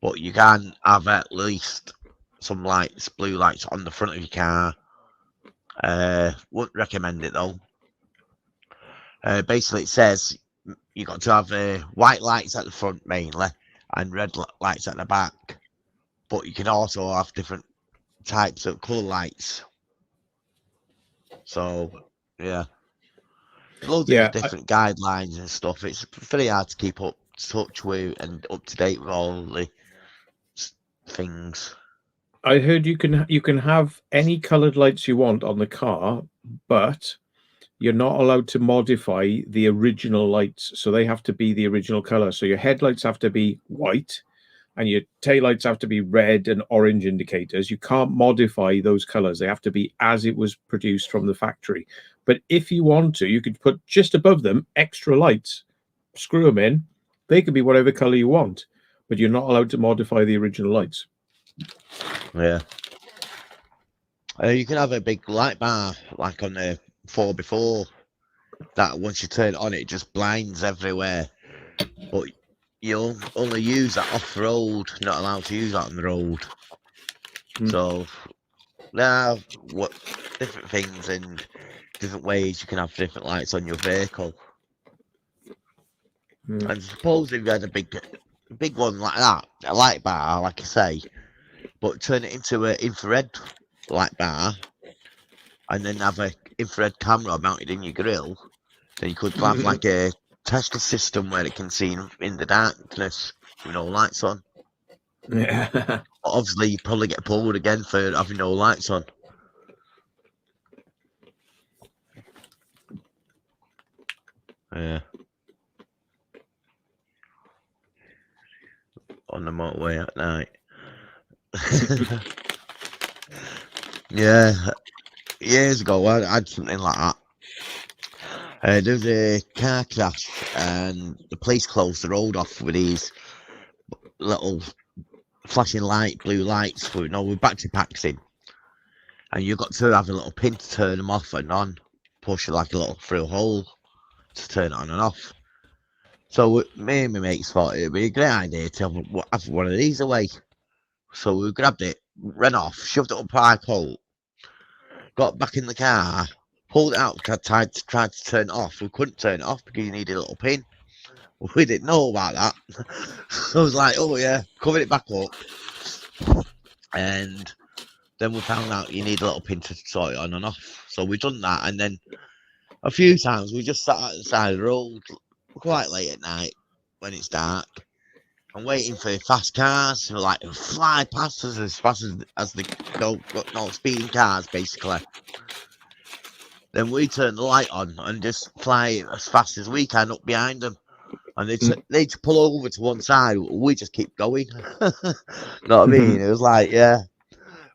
But you can have at least some lights, blue lights on the front of your car. Wouldn't recommend it though. Basically, it says you got to have white lights at the front mainly and red lights at the back. But you can also have different types of colour lights. So, yeah. Loads of different guidelines and stuff. It's very hard to keep up to touch with and up to date with all the things. I heard you can have any coloured lights you want on the car, but you're not allowed to modify the original lights. So they have to be the original colour. So your headlights have to be white and your taillights have to be red and orange indicators. You can't modify those colours. They have to be as it was produced from the factory. But if you want to, you could put just above them extra lights, screw them in. They could be whatever colour you want, but you're not allowed to modify the original lights. Yeah. You can have a big light bar like on the 4x4 that once you turn it on, it just blinds everywhere. But you'll only use that off the road, not allowed to use that on the road. So there are different things and different ways you can have different lights on your vehicle. And suppose if you had a big one like that, a light bar, like I say, but turn it into an infrared light bar and then have an infrared camera mounted in your grill, then you could have like a Tesla system where it can see in the darkness with no lights on. Yeah. But obviously, you probably get pulled again for having no lights on. Yeah. On the motorway at night. Yeah. Years ago, I had something like that. There was a car crash and the police closed the road off with these little flashing blue lights with battery packs in. And you got to have a little pin to turn them off and on, push like a little through hole to turn it on and off. So me and my mates thought it'd be a great idea to have one of these away. So we grabbed it, ran off, shoved it up our coat, got back in the car, pulled it out, tried to turn it off. We couldn't turn it off because you needed a little pin. We didn't know about that. So I was like, oh yeah, covered it back up. And then we found out you need a little pin to sort it on and off. So we done that, and then a few times we just sat at the side of the road quite late at night when it's dark and waiting for fast cars to like fly past us as fast as they go, speeding cars basically. Then we turn the light on and just fly as fast as we can up behind them. And they pull over to one side. We just keep going. Know what I mean? It was like, yeah.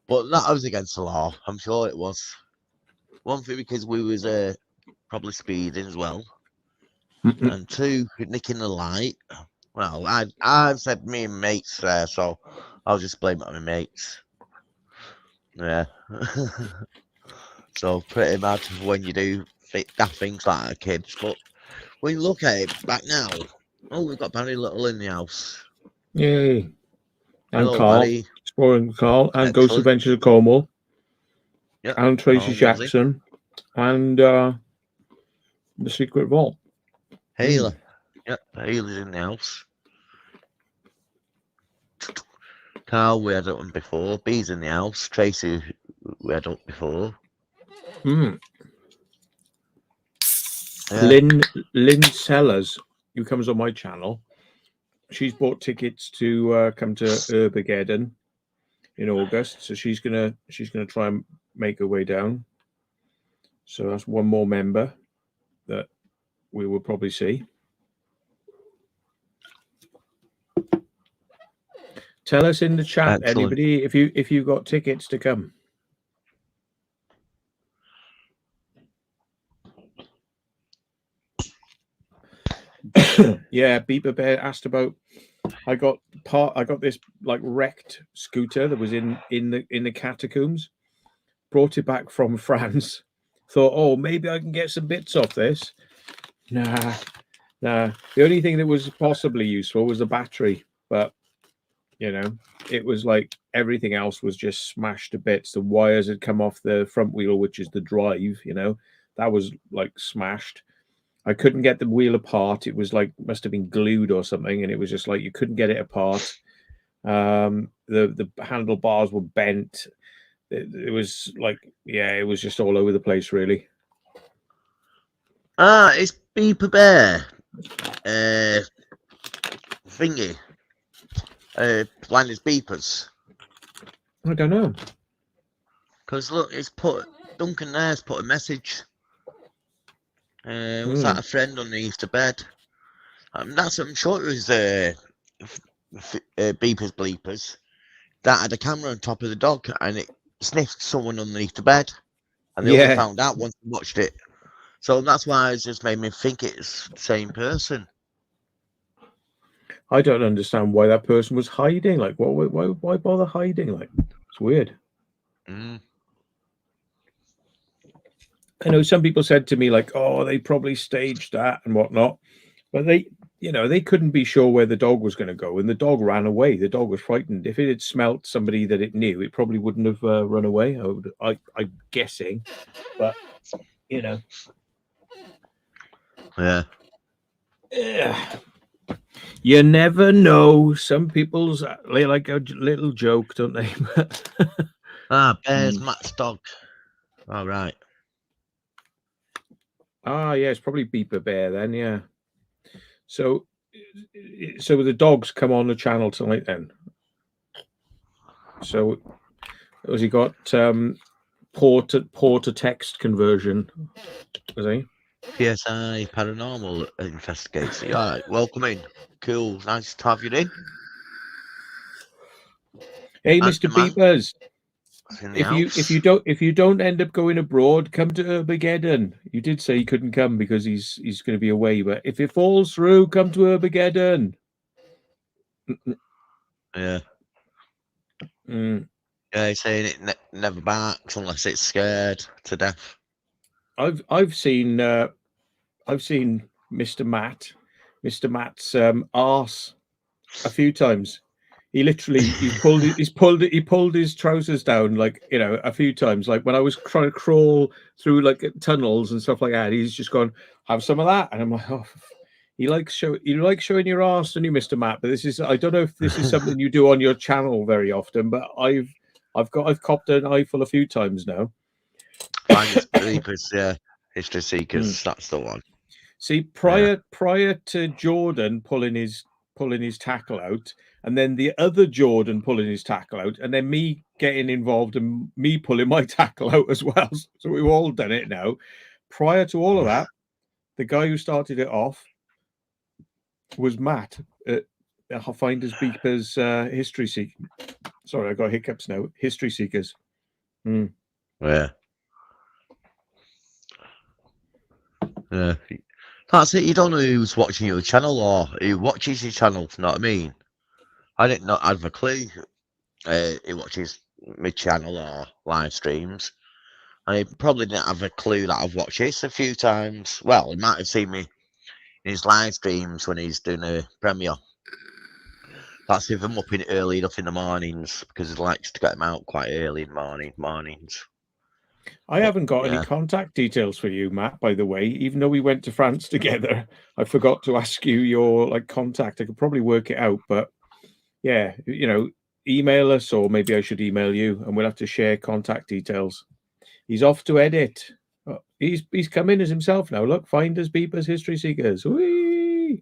But that was against the law. I'm sure it was. One thing because we was probably speeding as well. and 2 nicking the light. Well, I said me and mates there, so I'll just blame it on my mates. Yeah. So pretty much when you do daft things like that, kids. But when you look at it back now, we've got Barry Little in the house. Yay. And Hello, Carl. Barry. Exploring Carl. And Ghost Excellent. Adventures of Cornwall. Yep. And Tracy Carl, Jackson. And The Secret Vault. Haley. Yep, Haley's in the house. Carl, we had up before. B's in the house. Tracy, we had up before. Mm. Yeah. Lynn Sellers, who comes on my channel, she's bought tickets to come to Urbageddon in August, so she's gonna try and make her way down. So that's one more member that we will probably see. Tell us in the chat, Excellent. anybody, if you got tickets to come. Yeah, Beeper Bear asked about. I got this like wrecked scooter that was in the catacombs. Brought it back from France. Thought, oh, maybe I can get some bits off this. Nah. The only thing that was possibly useful was the battery, but you know, it was like everything else was just smashed to bits. The wires had come off the front wheel, which is the drive. You know, that was like smashed. I couldn't get the wheel apart. It was like must have been glued or something, and it was just like you couldn't get it apart. The handlebars were bent. It was like, yeah, it was just all over the place, really. It's Beeper Bear. Thingy. Blinders Beepers. I don't know. Because look, it's put Duncan there's put a message. Was that a friend underneath the bed? That's I'm sure it was Beepers Bleepers that had a camera on top of the dog and it sniffed someone underneath the bed, and they only found out once they watched it. So that's why it just made me think it's the same person. I don't understand why that person was hiding. Like, why bother hiding? Like, it's weird. Mm. I know some people said to me, like, oh, they probably staged that and whatnot, but they couldn't be sure where the dog was going to go, and the dog ran away. The dog was frightened. If it had smelt somebody that it knew, it probably wouldn't have run away. I'm guessing, but you know, Yeah. You never know. Some people's they like a little joke, don't they? Bear's Matt's dog. All right. Yeah, it's probably Beeper Bear then. Yeah. So the dogs come on the channel tonight then. So has he got port to text conversion? Has he? PSI Paranormal Investigator. All right, welcome in. Cool, nice to have you in. Hey, Mr. Beepers. If you don't end up going abroad, come to Urbageddon. You did say he couldn't come because he's going to be away, but if it falls through, come to Urbageddon. Yeah. Yeah, he's saying it never barks unless it's scared to death. I've seen Mr. Matt's arse a few times. He literally he pulled his trousers down, like, you know, a few times. Like when I was trying to crawl through like tunnels and stuff like that, he's just gone, have some of that, and I'm like, oh, you like showing your arse, don't you, Mr. Matt? But I don't know if this is something you do on your channel very often, but I've copped an eyeful a few times now. Blinders Bleepers, yeah, History Seekers, that's the one. See, prior to Jordan pulling his tackle out, and then the other Jordan pulling his tackle out, and then me getting involved and me pulling my tackle out as well. So we've all done it now. Prior to all of that, the guy who started it off was Matt at Finders Beepers History Seekers. Sorry, I got hiccups now. History Seekers. Yeah. Yeah. That's it. You don't know who's watching your channel or who watches your channel. You know what I mean? I didn't know. I have a clue. Who watches my channel or live streams. And he probably didn't have a clue that I've watched this a few times. Well, he might have seen me in his live streams when he's doing a premiere. That's if I'm up in early enough in the mornings because he likes to get them out quite early in the mornings. I haven't got yeah. any contact details for you, Matt, by the way. Even though we went to France together, I forgot to ask you your like contact. I could probably work it out, but yeah, you know, email us, or maybe I should email you, and we'll have to share contact details. He's off to edit. Oh, he's come in as himself now. Look, finders, beepers, history seekers. Whee!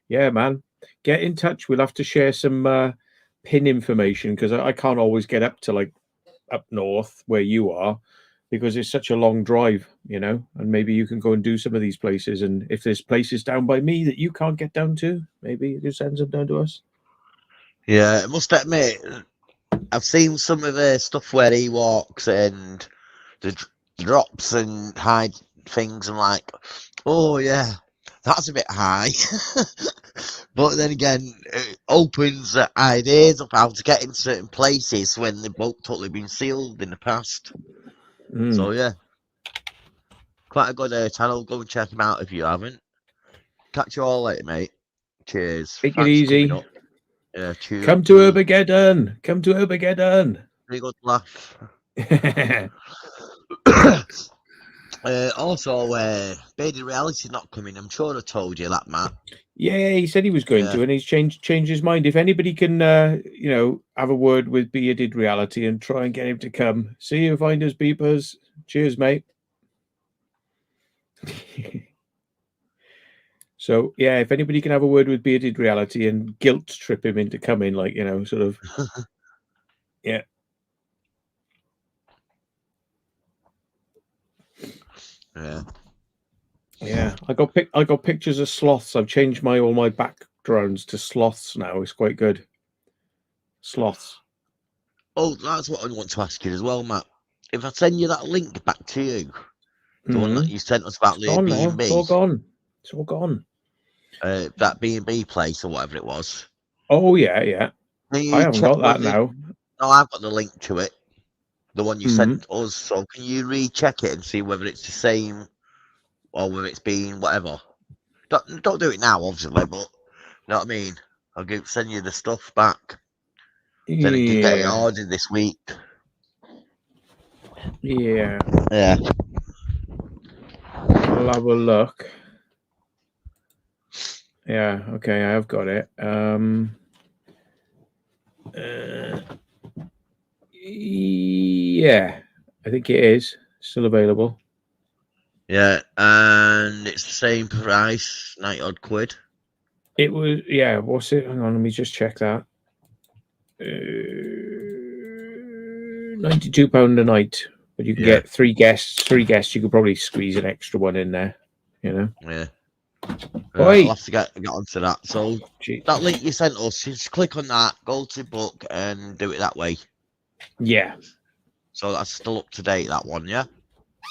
Yeah, man. Get in touch. We'll have to share some pin information because I can't always get up to like up north where you are because it's such a long drive, you know, and maybe you can go and do some of these places. And if there's places down by me that you can't get down to, maybe you send them down to us. Yeah, I must admit, I've seen some of the stuff where he walks and the drops and hide things. I'm like, oh yeah, that's a bit high. But then again, it opens ideas of how to get in certain places when they've both totally been sealed in the past. So yeah, quite a good channel. Go and check him out if you haven't. Catch you all later, mate. Cheers. Take it easy. Yeah, cheers. Come to Urbageddon. Come to Urbageddon. Very good laugh. Also, Bearded Reality's not coming. I'm sure I told you that, Matt. Yeah, he said he was going to, and he's changed his mind. If anybody can, you know, have a word with Bearded Reality and try and get him to come. See you, finders, beepers. Cheers, mate. So, yeah, if anybody can have a word with Bearded Reality and guilt trip him into coming, like, you know, sort of, yeah. Yeah. Yeah, I got pictures of sloths. I've changed all my backgrounds to sloths now. It's quite good. Sloths. Oh, that's what I want to ask you as well, Matt. If I send you that link back to you, the one that you sent us about the B&B. It's all gone. It's all gone. That B&B place or whatever it was. Oh yeah. I haven't got that now. No, I've got the link to it. The one you sent us. So can you recheck it and see whether it's the same or whether it's been whatever? Don't do it now, obviously, but you know what I mean? I'll send you the stuff back. Then it can get it ordered this week. Yeah. Yeah. I'll have a look. Yeah, okay, I have got it. Yeah, I think it is still available. Yeah, and it's the same price, 90 odd quid. It was, yeah, what's it? Hang on, let me just check that. £92 a night, but you can get three guests. You could probably squeeze an extra one in there, you know. Yeah. I'll have to get onto that. So that link you sent us, just click on that, go to book, and do it that way. Yeah. So that's still up to date, that one, yeah?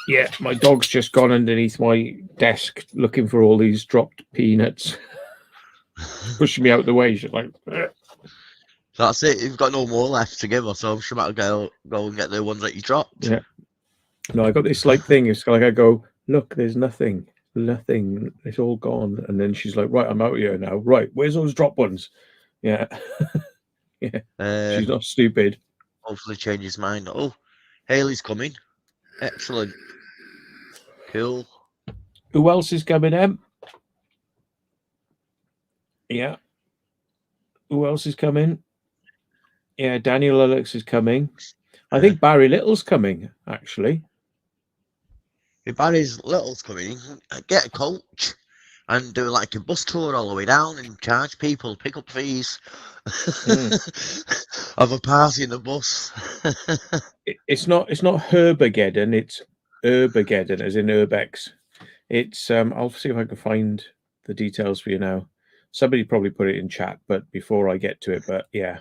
Yeah, my dog's just gone underneath my desk looking for all these dropped peanuts, pushing me out the way. She's like, ugh. That's it. You've got no more left to give us, so she might go and get the ones that you dropped. Yeah. No, I got this like thing. It's like I go, look, there's nothing. It's all gone. And then she's like, right, I'm out here now. Right, where's those drop ones? Yeah. Yeah. She's not stupid. Hopefully change his mind. Oh, Haley's coming. Excellent. Cool. Who else is coming, Em? Yeah. Who else is coming? Yeah, Daniel Alex is coming. I think Barry Little's coming, actually. If Barry Little's coming, get a coach and do like a bus tour all the way down and charge people, pick up fees. Have a party in the bus. It's not Herbageddon, it's Urbageddon, as in Urbex. It's I'll see if I can find the details for you now. Somebody probably put it in chat, but before I get to it, but yeah.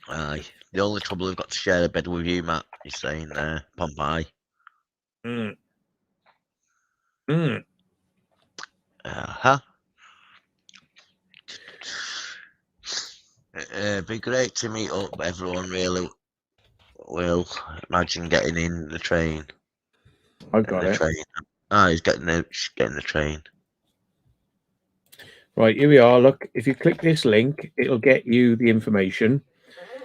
Aye. The only trouble we've got to share a bed with you, Matt, you're saying there, Pompeii. Mm. Uh-huh. It'd be great to meet up. Everyone really will. Imagine getting in the train. I got it. Train. Ah, he's getting the train. Right, here we are. Look, if you click this link, it'll get you the information,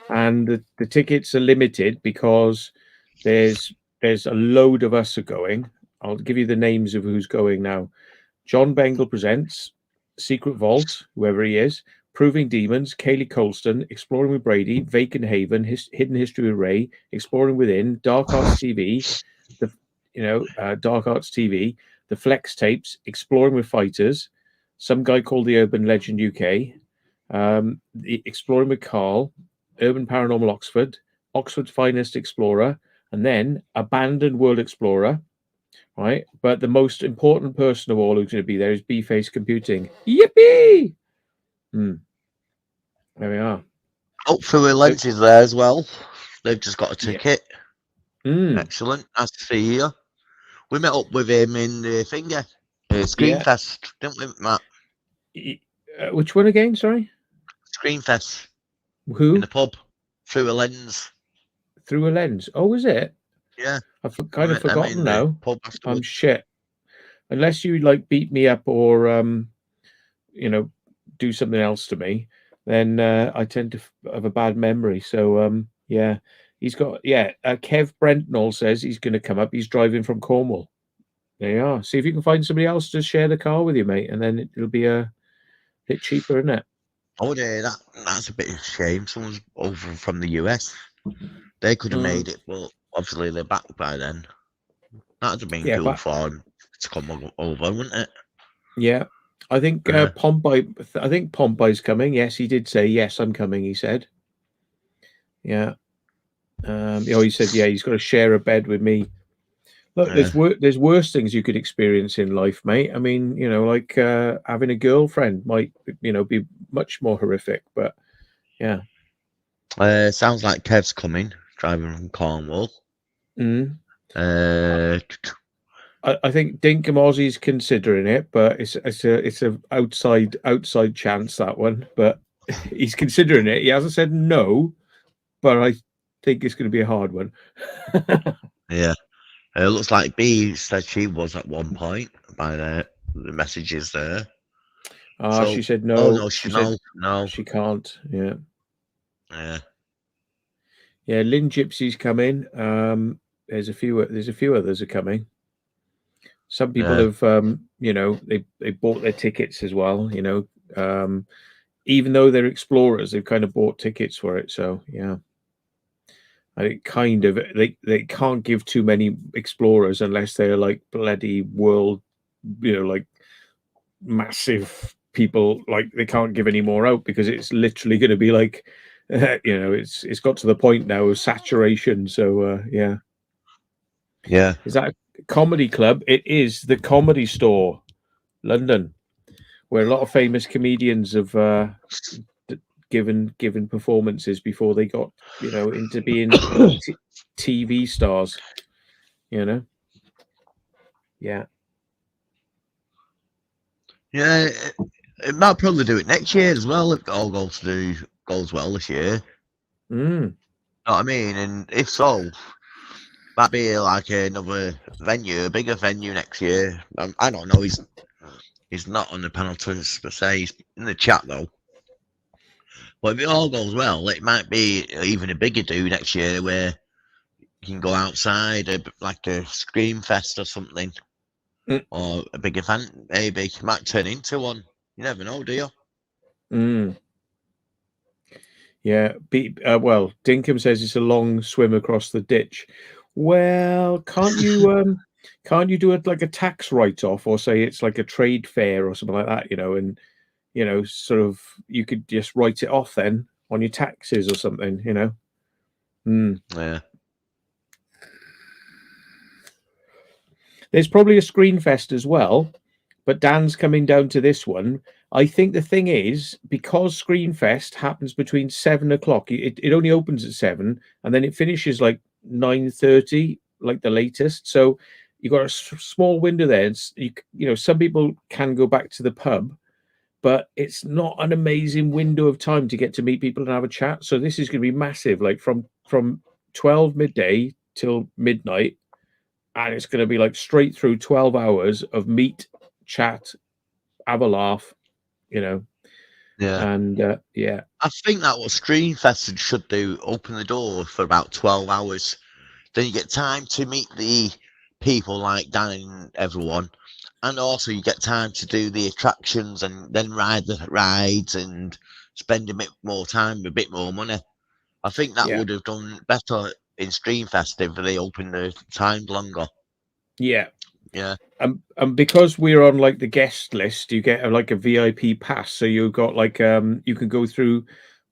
and the tickets are limited because there's a load of us are going. I'll give you the names of who's going now. John Bengal presents Secret Vault, whoever he is, Proving Demons, Kaylee Colston, Exploring with Brady, Vacant Haven, Hidden History with Ray, Exploring Within, Dark Arts TV, Dark Arts TV, the Flex Tapes, Exploring with Fighters, some guy called the Urban Legend UK, the Exploring with Carl, Urban Paranormal Oxford, Oxford's Finest Explorer, and then Abandoned World Explorer. Right, but the most important person of all who's going to be there is B-Face Computing. Yippee! There we are. Hopefully, Lens is there as well. They've just got a ticket. Yeah. Excellent. Nice to see you. We met up with him in the Finger Screenfest, didn't we, Matt? Which one again? Sorry. Screenfest. Who? In the pub. Through a Lens. Through a Lens. Oh, was it? Yeah. I've kind of forgotten now. I'm shit. Unless you like beat me up or do something else to me, then I tend to have a bad memory. So yeah, he's got Kev Brentnall says he's going to come up. He's driving from Cornwall. There you are. See if you can find somebody else to share the car with you, mate, and then it'll be a bit cheaper, isn't it? Oh, yeah, that's a bit of a shame. Someone's over from the US. They could have made it, but obviously they're back by then. That'd have been cool for him to come over, wouldn't it? Yeah. I think Pompey's coming. Yes, he did say, yes, I'm coming, he said. Yeah. He said, yeah, he's got to share a bed with me. Look, there's worse things you could experience in life, mate. I mean, like having a girlfriend might, be much more horrific, but yeah. Sounds like Kev's coming, driving from Cornwall. I think Dinkum Aussie's considering it, but it's a outside chance, that one. But he's considering it. He hasn't said no, but I think it's going to be a hard one. Yeah. It looks like B said she was at one point by the messages there. She said no. Oh, no, she can't. Yeah. Yeah. Yeah, Lynn Gypsy's coming. There's a few others are coming. Some people have they bought their tickets as well, even though they're explorers, they've kind of bought tickets for it. So yeah. I think kind of they can't give too many explorers unless they're like bloody world, like massive people. Like they can't give any more out because it's literally going to be like, it's got to the point now of saturation. So yeah. Is that a comedy club? It is the Comedy Store, London, where a lot of famous comedians have given performances before they got into being TV stars. Yeah. It might probably do it next year as well if it all goes well this year. Know what I mean? And if so, might be like another venue, a bigger venue next year. I don't know. He's not on the panel to say. He's in the chat though. But if it all goes well, it might be even a bigger do next year where you can go outside, like a Scream Fest or something, or a big event. Maybe it might turn into one. You never know, do you? Yeah. Well, Dinkum says it's a long swim across the ditch. Well, can't you do it like a tax write-off, or say it's like a trade fair or something like that, and sort of you could just write it off then on your taxes or something, Yeah. There's probably a Screen Fest as well, but Dan's coming down to this one. I think the thing is, because Screen Fest happens between 7 o'clock, it only opens at 7 and then it finishes like 9:30, like the latest. So you got a small window there, and you know, some people can go back to the pub, but it's not an amazing window of time to get to meet people and have a chat. So this is going to be massive, like from 12 midday till midnight, and it's going to be like straight through 12 hours of meet, chat, have a laugh, you know. Yeah. And yeah, I think that what Screenfest should do, open the door for about 12 hours. Then you get time to meet the people like Dan and everyone. And also you get time to do the attractions and then ride the rides and spend a bit more time, a bit more money. I think that Yeah. would have done better in Screenfest if they opened the time longer. yeah. Yeah. And because we're on like the guest list, you get like a VIP pass. So you've got like you can go through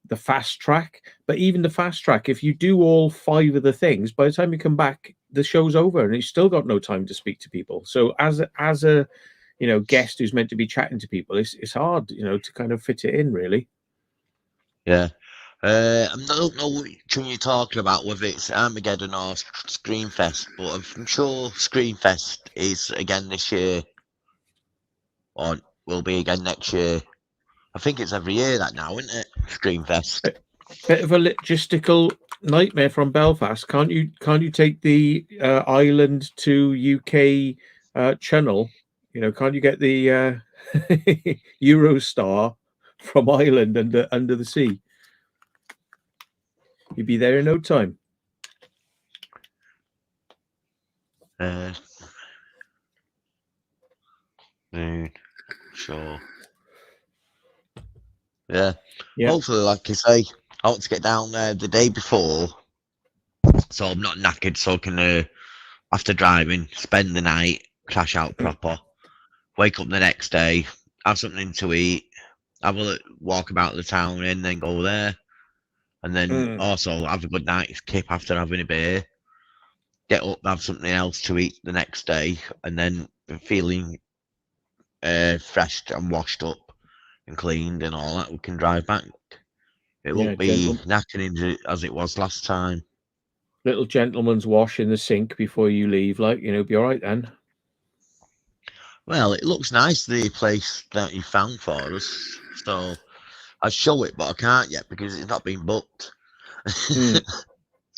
the fast track. But even the fast track, if you do all 5 of the things, by the time you come back, the show's over and you've still got no time to speak to people. So as a you know, guest who's meant to be chatting to people, it's hard, you know, to kind of fit it in, really. Yeah. I don't know which one you're talking about, whether it's Armageddon or Screenfest, but I'm sure Screenfest is again this year, or will be again next year. I think it's every year that now, isn't it? Screenfest. Bit of a logistical nightmare from Belfast. Can't you take the Ireland to UK channel? You know, can't you get the Eurostar from Ireland under the sea? You'd be there in no time. Sure. Yeah. Yeah. Hopefully, like you say, I want to get down there the day before, so I'm not knackered, so I can, after driving, spend the night, crash out proper, wake up the next day, have something to eat, have a walk about the town, and then go there, and then also have a good night's kip after having a beer. Get up, have something else to eat the next day, and then feeling fresh and washed up and cleaned and all that, we can drive back. It won't be knackered as it was last time. Little gentleman's wash in the sink before you leave, like, you know, be all right then. Well, it looks nice, the place that you found for us. So I'd show it, but I can't yet because it's not been booked. So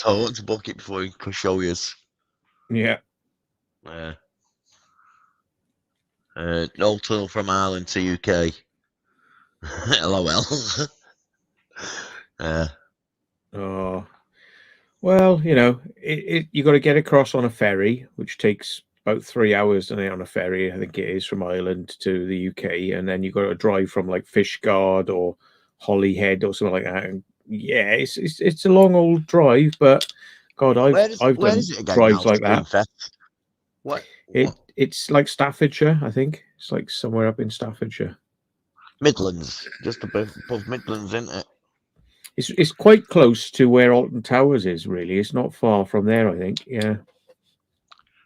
I want to book it before we can show you. Yeah. No tunnel from Ireland to UK. LOL. Oh, well, you know, you got to get across on a ferry, which takes about 3 hours on a ferry, I think it is, from Ireland to the UK, and then you got to drive from like Fishguard or Holyhead or something like that. And yeah, it's a long old drive, but God, I've done drives like that. What? It's like Staffordshire, I think. It's like somewhere up in Staffordshire. Midlands, just above Midlands, isn't it? It's quite close to where Alton Towers is, really. It's not far from there, I think. Yeah.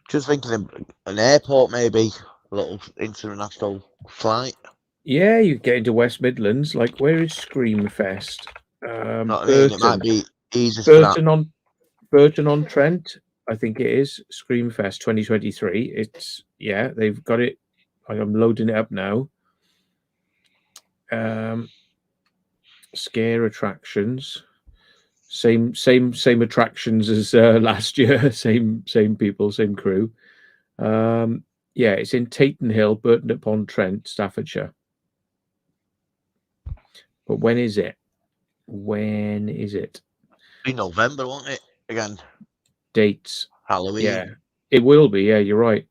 Just thinking of an airport, maybe a little international flight. Yeah, you get into West Midlands. Like, where is Screamfest? It might be easiest Burton on Trent, I think it is. Screamfest 2023. It's they've got it. I'm loading it up now. Scare attractions, same attractions as last year. Same people, same crew. It's in Taton Hill, Burton upon Trent, Staffordshire. But when is it? In November, won't it? Again. Dates. Halloween. Yeah, it will be. Yeah, you're right.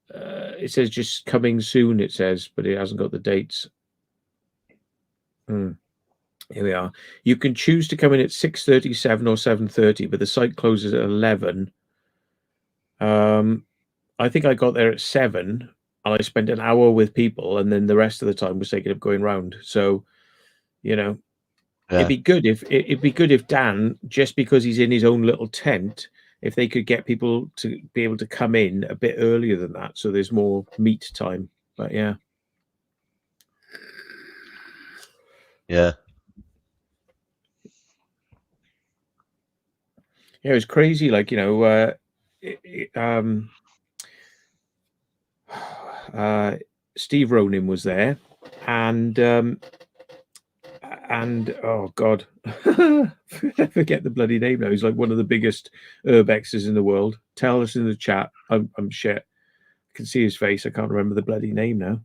It says just coming soon, it says, but it hasn't got the dates. Here we are. You can choose to come in at 6:30, 7 or 7:30, but the site closes at 11. I think I got there at 7 and I spent an hour with people, and then the rest of the time was taken up going round. So, you know, it'd be good if Dan, just because he's in his own little tent, if they could get people to be able to come in a bit earlier than that, so there's more meet time. But yeah. Yeah, it was crazy. Like, you know, Steve Ronan was there, and oh god, I forget the bloody name now. He's like one of the biggest urbexes in the world. Tell us in the chat. I'm shit. I can see his face. I can't remember the bloody name now.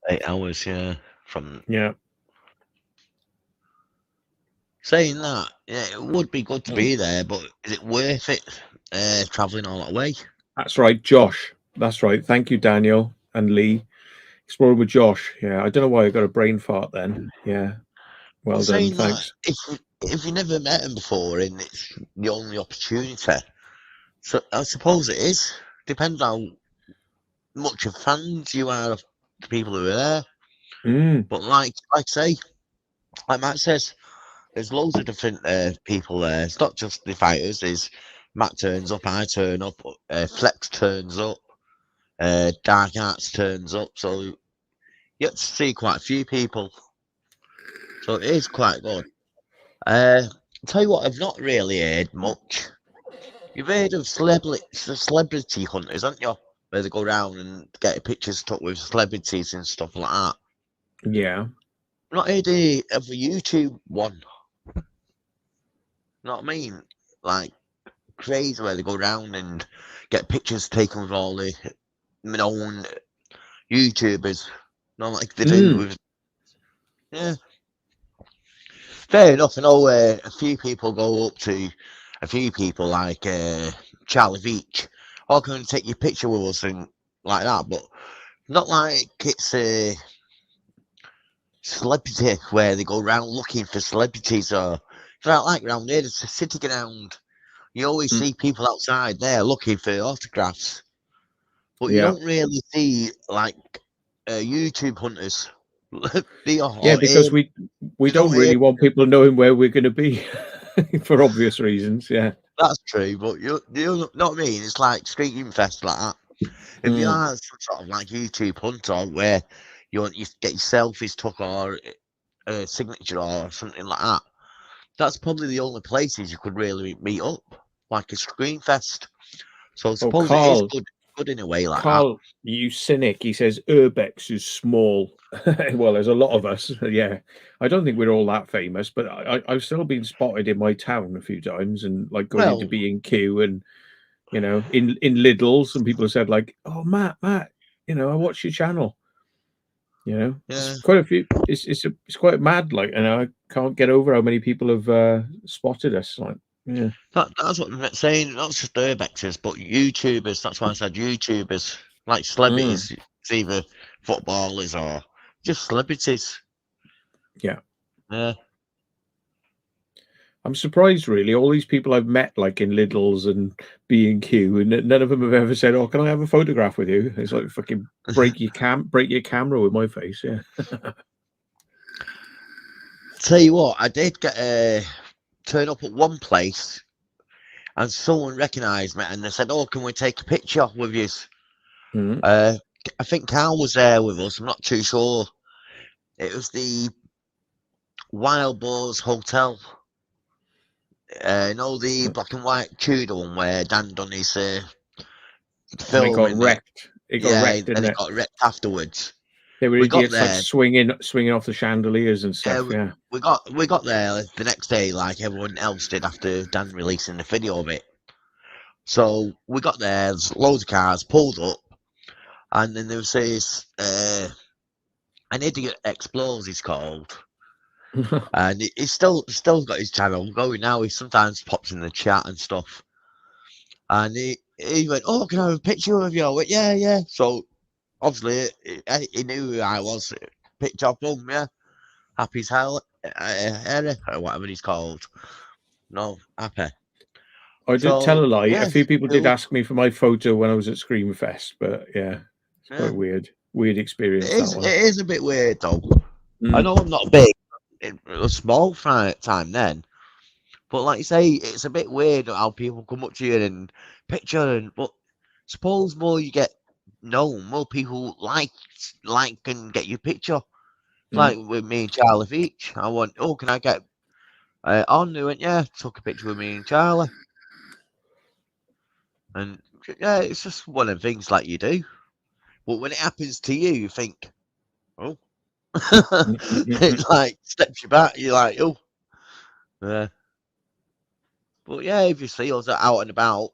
8 hours, yeah. From Yeah. saying that, yeah, it would be good to be there, but is it worth it traveling all that way? That's right, Josh. That's right. Thank you, Daniel and Lee. Exploring with Josh. Yeah, I don't know why I got a brain fart then. Yeah. Well done. Saying Thanks. that, if you never met him before and it's the only opportunity, so I suppose it is. Depends how much of fans you are of the people who are there. But like I say, like Matt says, there's loads of different people there. It's not just the fighters. There's Matt turns up, I turn up, Flex turns up, Dark Arts turns up. So you get to see quite a few people. So it is quite good. Tell you what, I've not really heard much. You've heard of celebrity hunters, haven't you? Where they go around and get pictures took with celebrities and stuff like that. Yeah. I've not heard of a YouTube one. You know what I mean? Like crazy where they go around and get pictures taken with all the known YouTubers. Not like they do with. Yeah. Fair enough. I know a few people go up to a few people like Charlie Veach. Oh, can you take your picture with us and like that? But not like it's a celebrity where they go around looking for celebrities or it's not like around here. It's a sitting around. You always see people outside there looking for autographs, but you don't really see like YouTube hunters. Yeah, because we don't really want people knowing where we're going to be for obvious reasons. Yeah, that's true. But you know what I mean? It's like Screaming Fest like that. If you are some sort of like YouTube hunter where you want you get your selfies took or a signature or something like that, that's probably the only places you could really meet up, like a Screenfest. So I suppose Carl, it is good in a way like Carl, you cynic. He says Urbex is small. Well, there's a lot of us. Yeah, I don't think we're all that famous, but I've still been spotted in my town a few times and like going into B&Q and you know in Lidl's and people have said like, oh Matt, you know I watch your channel. You know, it's quite a few. It's quite mad. Like, and I can't get over how many people have spotted us. Like, yeah, that's what I'm saying. Not just urbexers, but YouTubers. That's why I said YouTubers, like celebrities. It's either footballers or just celebrities. Yeah. Yeah. I'm surprised, really. All these people I've met, like in Lidl's and B&Q, and none of them have ever said, "Oh, can I have a photograph with you?" It's like fucking break your camera with my face. Yeah. Tell you what, I did get turn up at one place, and someone recognised me, and they said, "Oh, can we take a picture with you?" I think Carl was there with us. I'm not too sure. It was the Wild Boars Hotel. No, the black and white Tudor one where Dan done his film. It got wrecked. It got wrecked, and it got wrecked afterwards. They were idiots, like swinging off the chandeliers and stuff. Yeah, we got there the next day, like everyone else did after Dan releasing the video of it. So we got there. There's loads of cars pulled up, and then there was this an idiot explores. He's called. And he's still got his channel going now. He sometimes pops in the chat and stuff. And he went, "Oh, can I have a picture of you?" I went, "Yeah." So obviously he knew who I was. Picked up him, yeah. Happy as hell, Eric or whatever he's called. No, Happy. I did tell a lie. Yeah, a few people did ask me for my photo when I was at Screamfest, but yeah, it's quite weird experience. It is a bit weird though. I know I'm not big. It was small time then, but like you say, it's a bit weird how people come up to you and picture but suppose more you get known, more people like and get your picture. Like with me and Charlie Veach, I went, "Oh, can I get on?" They went, "Yeah." Took a picture with me and Charlie. And yeah, it's just one of the things like you do. But when it happens to you, you think, oh, it like steps you back. You're like, oh, yeah. But yeah, if you see us out and about,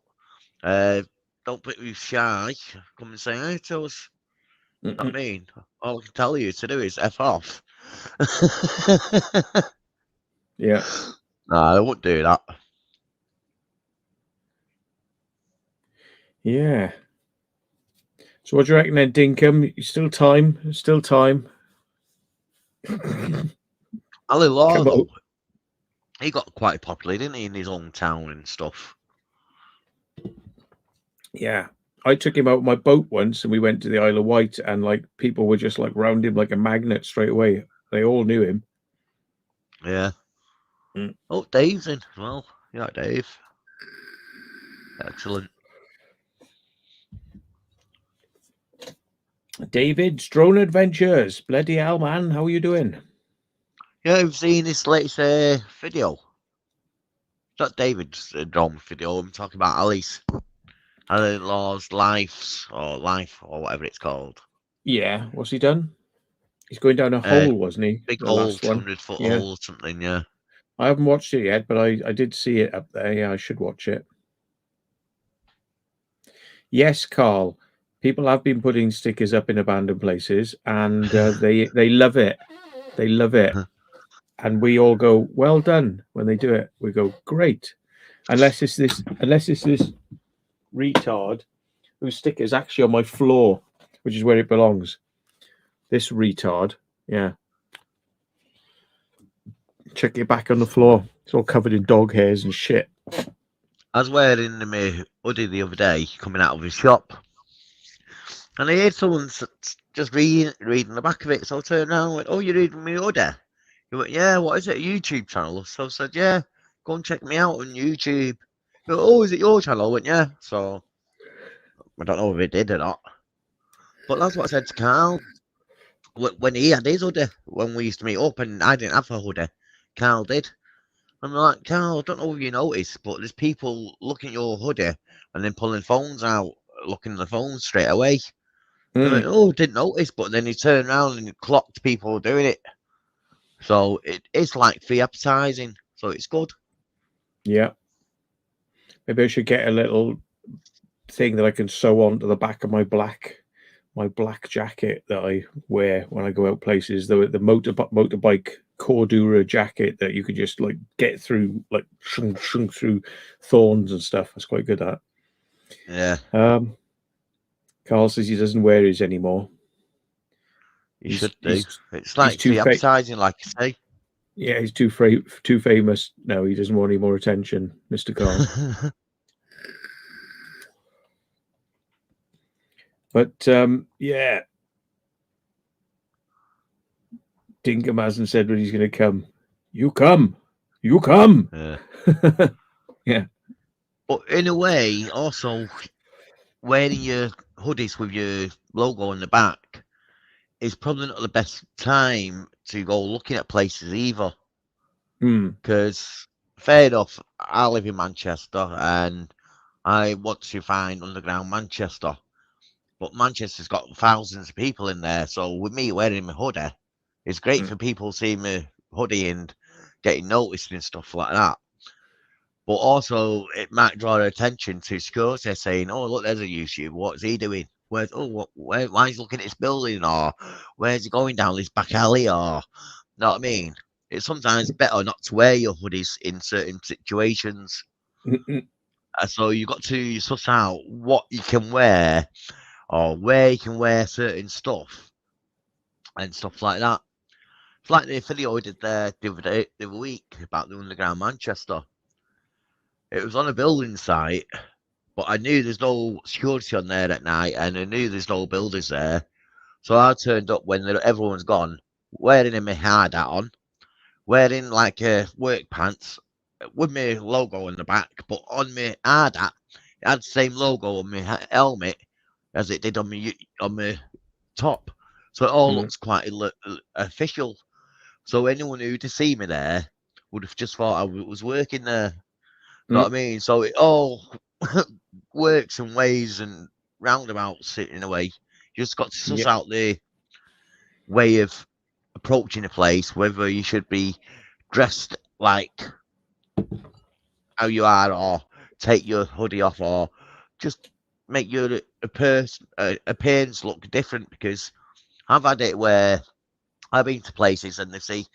don't be shy. Come and say hi to us. You know what I mean? All I can tell you to do is F off. Yeah. No, I wouldn't do that. Yeah. So what do you reckon then, Dinkum? Still time? Still time? Ali Law, Come though, on. he got quite popular, didn't he, in his own town and stuff? Yeah. I took him out with my boat once and we went to the Isle of Wight and like people were just like round him like a magnet straight away. They all knew him. Yeah. Mm. Oh, Dave's in as well. Yeah, Dave. Excellent. David's Drone Adventures. Bloody hell, man. How are you doing? Yeah, I've seen this latest video. It's not David's drone video. I'm talking about Ali's. Ali Law's life or whatever it's called. Yeah. What's he done? He's going down a hole, wasn't he? Big The hole, last one. 200-foot Yeah. hole or something, yeah. I haven't watched it yet, but I did see it up there. Yeah, I should watch it. Yes, Carl. People have been putting stickers up in abandoned places, and they love it. They love it, and we all go, "Well done!" when they do it. We go, "Great," unless it's this retard whose sticker is actually on my floor, which is where it belongs. This retard, yeah. Check it back on the floor. It's all covered in dog hairs and shit. I was wearing my hoodie the other day, coming out of his shop, and I heard someone just reading the back of it. So I turned around and went, "Oh, you're reading my hoodie?" He went, "Yeah, what is it, a YouTube channel?" So I said, "Yeah, go and check me out on YouTube." He went, "Oh, is it your channel?" I went, "Yeah." So I don't know if it did or not. But that's what I said to Carl. When he had his hoodie, when we used to meet up, and I didn't have a hoodie, Carl did. I'm like, "Carl, I don't know if you noticed, but there's people looking at your hoodie and then pulling phones out, looking at the phone straight away." I went, "Oh, didn't notice," but then he turned around and clocked people doing it. So it's like free advertising, so it's good. Yeah. Maybe I should get a little thing that I can sew onto the back of my black jacket that I wear when I go out places. The motorbike Cordura jacket that you could just like get through, like shunk through thorns and stuff. That's quite good at. Yeah. Carl says he doesn't wear his anymore. You should do. It's like free advertising, like you say. Yeah, he's too famous. No, he doesn't want any more attention, Mr. Carl. But yeah, Dinkum hasn't said when he's going to come. You come. Yeah. Yeah. But in a way, also wearing your hoodies with your logo on the back is probably not the best time to go looking at places either. Because fair enough, I live in Manchester and I want to find underground Manchester. But Manchester's got thousands of people in there, so with me wearing my hoodie, it's great for people seeing my hoodie and getting noticed and stuff like that. But also, it might draw attention to security saying, "Oh, look, there's a YouTuber. What's he doing? Why is he looking at this building? Or where's he going down this back alley? Or, you know what I mean? It's sometimes better not to wear your hoodies in certain situations. So you've got to suss out what you can wear or where you can wear certain stuff and stuff like that. It's like the video I did there the other week about the underground Manchester. It was on a building site, but I knew there's no security on there at night, and I knew there's no builders there. So I turned up when everyone's gone, wearing my hard hat on, wearing like work pants with my logo on the back, but on my hard hat, it had the same logo on my helmet as it did on my top. So it all looks quite official. So anyone who'd see me there would have just thought I was working there. You know what I mean? So it all works and ways and roundabouts in a way. You just got to suss Yeah. out the way of approaching a place, whether you should be dressed like how you are, or take your hoodie off, or just make your appearance look different. Because I've had it where I've been to places and they see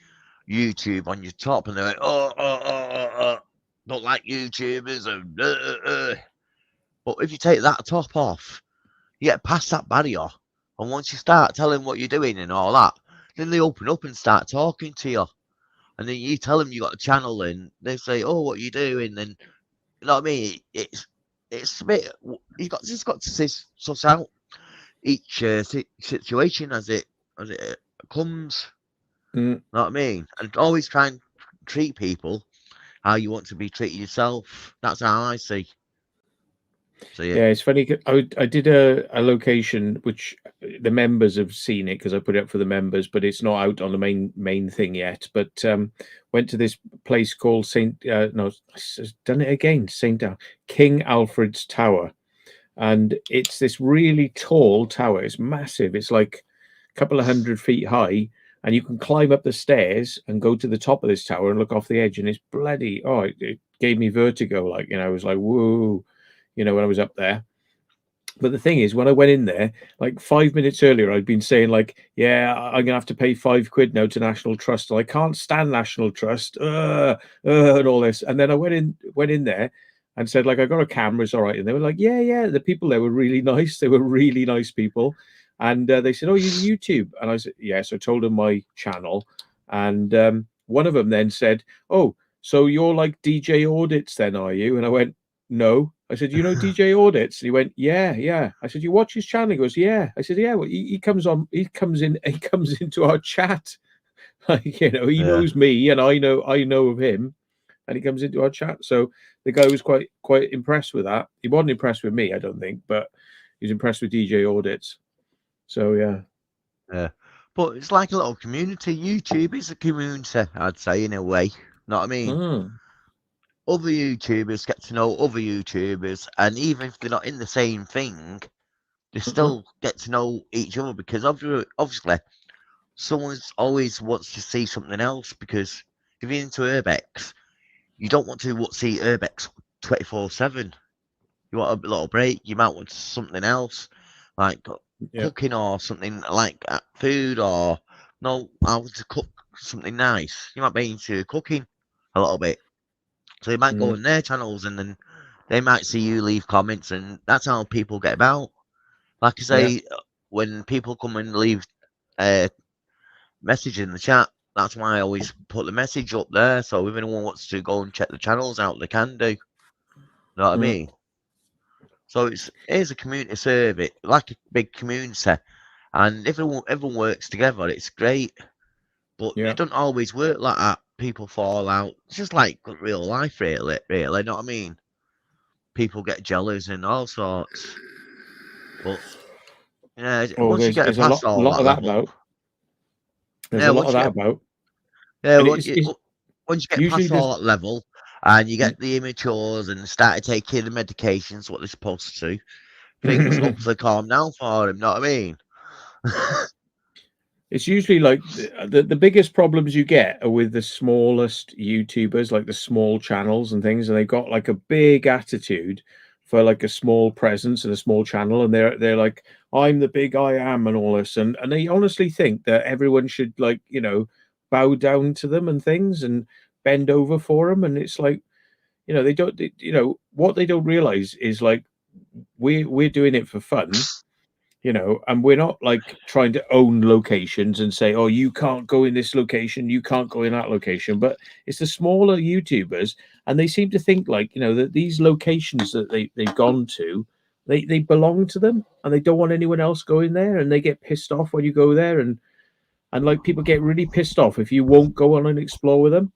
YouTube on your top, and they're like, don't like YouTubers, and but if you take that top off, you get past that barrier, and once you start telling what you're doing and all that, then they open up and start talking to you, and then you tell them you got a channel, and they say, "Oh, what are you doing?" And you know what I mean? It's a bit, you just got to suss out each situation as it comes. Mm. You know what I mean? And always try and treat people how you want to be treated yourself. That's how I see. So Yeah, it's funny. I did a location which the members have seen it because I put it up for the members, but it's not out on the main thing yet. But went to this place called King Alfred's Tower, and it's this really tall tower. It's massive. It's like a couple of 100 feet high, and you can climb up the stairs and go to the top of this tower and look off the edge. And it's bloody, it gave me vertigo. Like, you know, I was like, whoa. You know, when I was up there. But the thing is, when I went in there, like 5 minutes earlier, I'd been saying like, yeah, I'm gonna have to pay £5 now to National Trust. And I can't stand National Trust, and all this. And then I went in there and said, like, I got a camera, it's all right. And they were like, yeah. The people there were really nice. They were really nice people. And they said, oh, you YouTube? And I said, yes. So I told them my channel. And one of them then said, oh, so you're like DJ Audits then, are you? And I went, no. I said, you know DJ Audits? And he went, yeah. I said, you watch his channel? He goes, yeah. I said, yeah. Well, he comes into our chat. Like, you know, he knows me, and I know of him, and he comes into our chat. So the guy was quite impressed with that. He wasn't impressed with me, I don't think, but he's impressed with DJ Audits. So yeah. But it's like a little community. YouTube is a community, I'd say, in a way. Know what I mean? Other YouTubers get to know other YouTubers, and even if they're not in the same thing, they still get to know each other, because obviously someone always wants to see something else. Because if you're into urbex, you don't want to see urbex 24/7. You want a little break. You might want something else, like cooking, or something like food, or I want to cook something nice. You might be into cooking a little bit. So you might go on their channels, and then they might see you leave comments, and that's how people get about. Like I say, when people come and leave a message in the chat, that's why I always put the message up there. So if anyone wants to go and check the channels out, they can do. You know what I mean? So it is a community service, like a big community, and everyone works together. It's great, but it doesn't always work like that. People fall out. It's just like real life, really. You know what I mean? People get jealous and all sorts. But yeah, once you get past all that level, there's a lot of that about. Yeah, once you get past all that level, and you get the immatures and started taking the medications, what they're supposed to, things hopefully calm down for them. Know what I mean? It's usually like the biggest problems you get are with the smallest YouTubers, like the small channels and things, and they've got like a big attitude for like a small presence and a small channel, and they're like, I'm the big I am and all this, and they honestly think that everyone should, like, you know, bow down to them and things and bend over for them. And it's like, you know, what they don't realize is, like, we're doing it for fun. You know, and we're not like trying to own locations and say, oh, you can't go in this location, you can't go in that location. But it's the smaller YouTubers, and they seem to think, like, you know, that these locations that they've gone to, they belong to them, and they don't want anyone else going there, and they get pissed off when you go there, and like, people get really pissed off if you won't go on and explore with them.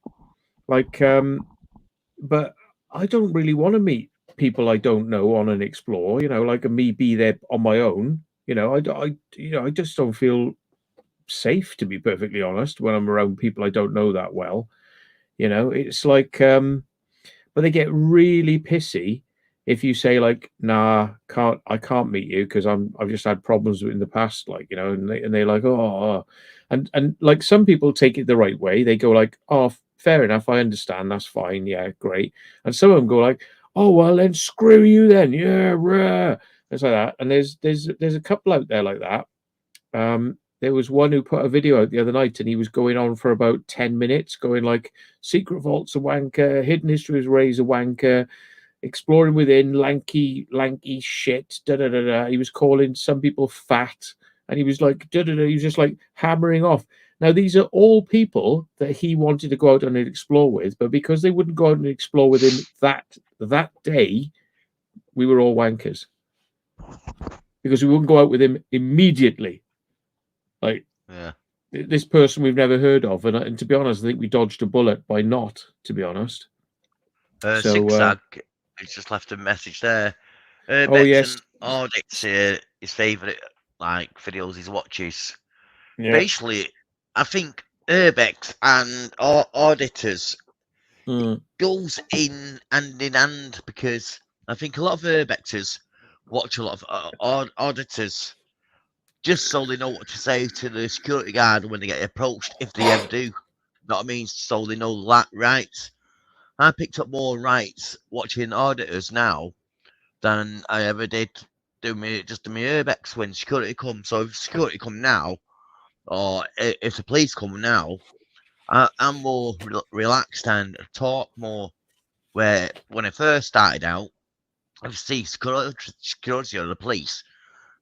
Like, but I don't really want to meet people I don't know on and explore, you know, like me be there on my own. You know, I just don't feel safe, to be perfectly honest, when I'm around people I don't know that well. You know, it's like, but they get really pissy if you say like, nah, I can't meet you because I've just had problems in the past, like, you know, and they're like, oh, and like some people take it the right way. They go like, oh, fair enough, I understand, that's fine, yeah, great. And some of them go like, oh, well then screw you then, yeah, rah. It's like that. And there's a couple out there like that. There was one who put a video out the other night, and he was going on for about 10 minutes, going like, Secret Vault's a wanker, Hidden History of Ray's a wanker, Exploring Within, lanky shit, da da da da. He was calling some people fat, and he was like, da da da. He was just like hammering off. Now, these are all people that he wanted to go out and explore with, but because they wouldn't go out and explore with him that day, we were all wankers. Because we wouldn't go out with him immediately. Like, Yeah. This person we've never heard of, and to be honest, I think we dodged a bullet by not. To be honest, Zigzag, he's just left a message there. Oh yes, Audits his favourite like videos he watches. yeah. Basically, I think Urbex and auditors goes in hand because I think a lot of Urbexers watch a lot of auditors just so they know what to say to the security guard when they get approached, if they ever do. You know what I mean? So they know that rights. I picked up more rights watching auditors now than I ever did do my Urbex when security come. So if security come now, or if the police come now, I'm more relaxed and talk more. Where when I first started out, I see security or the police,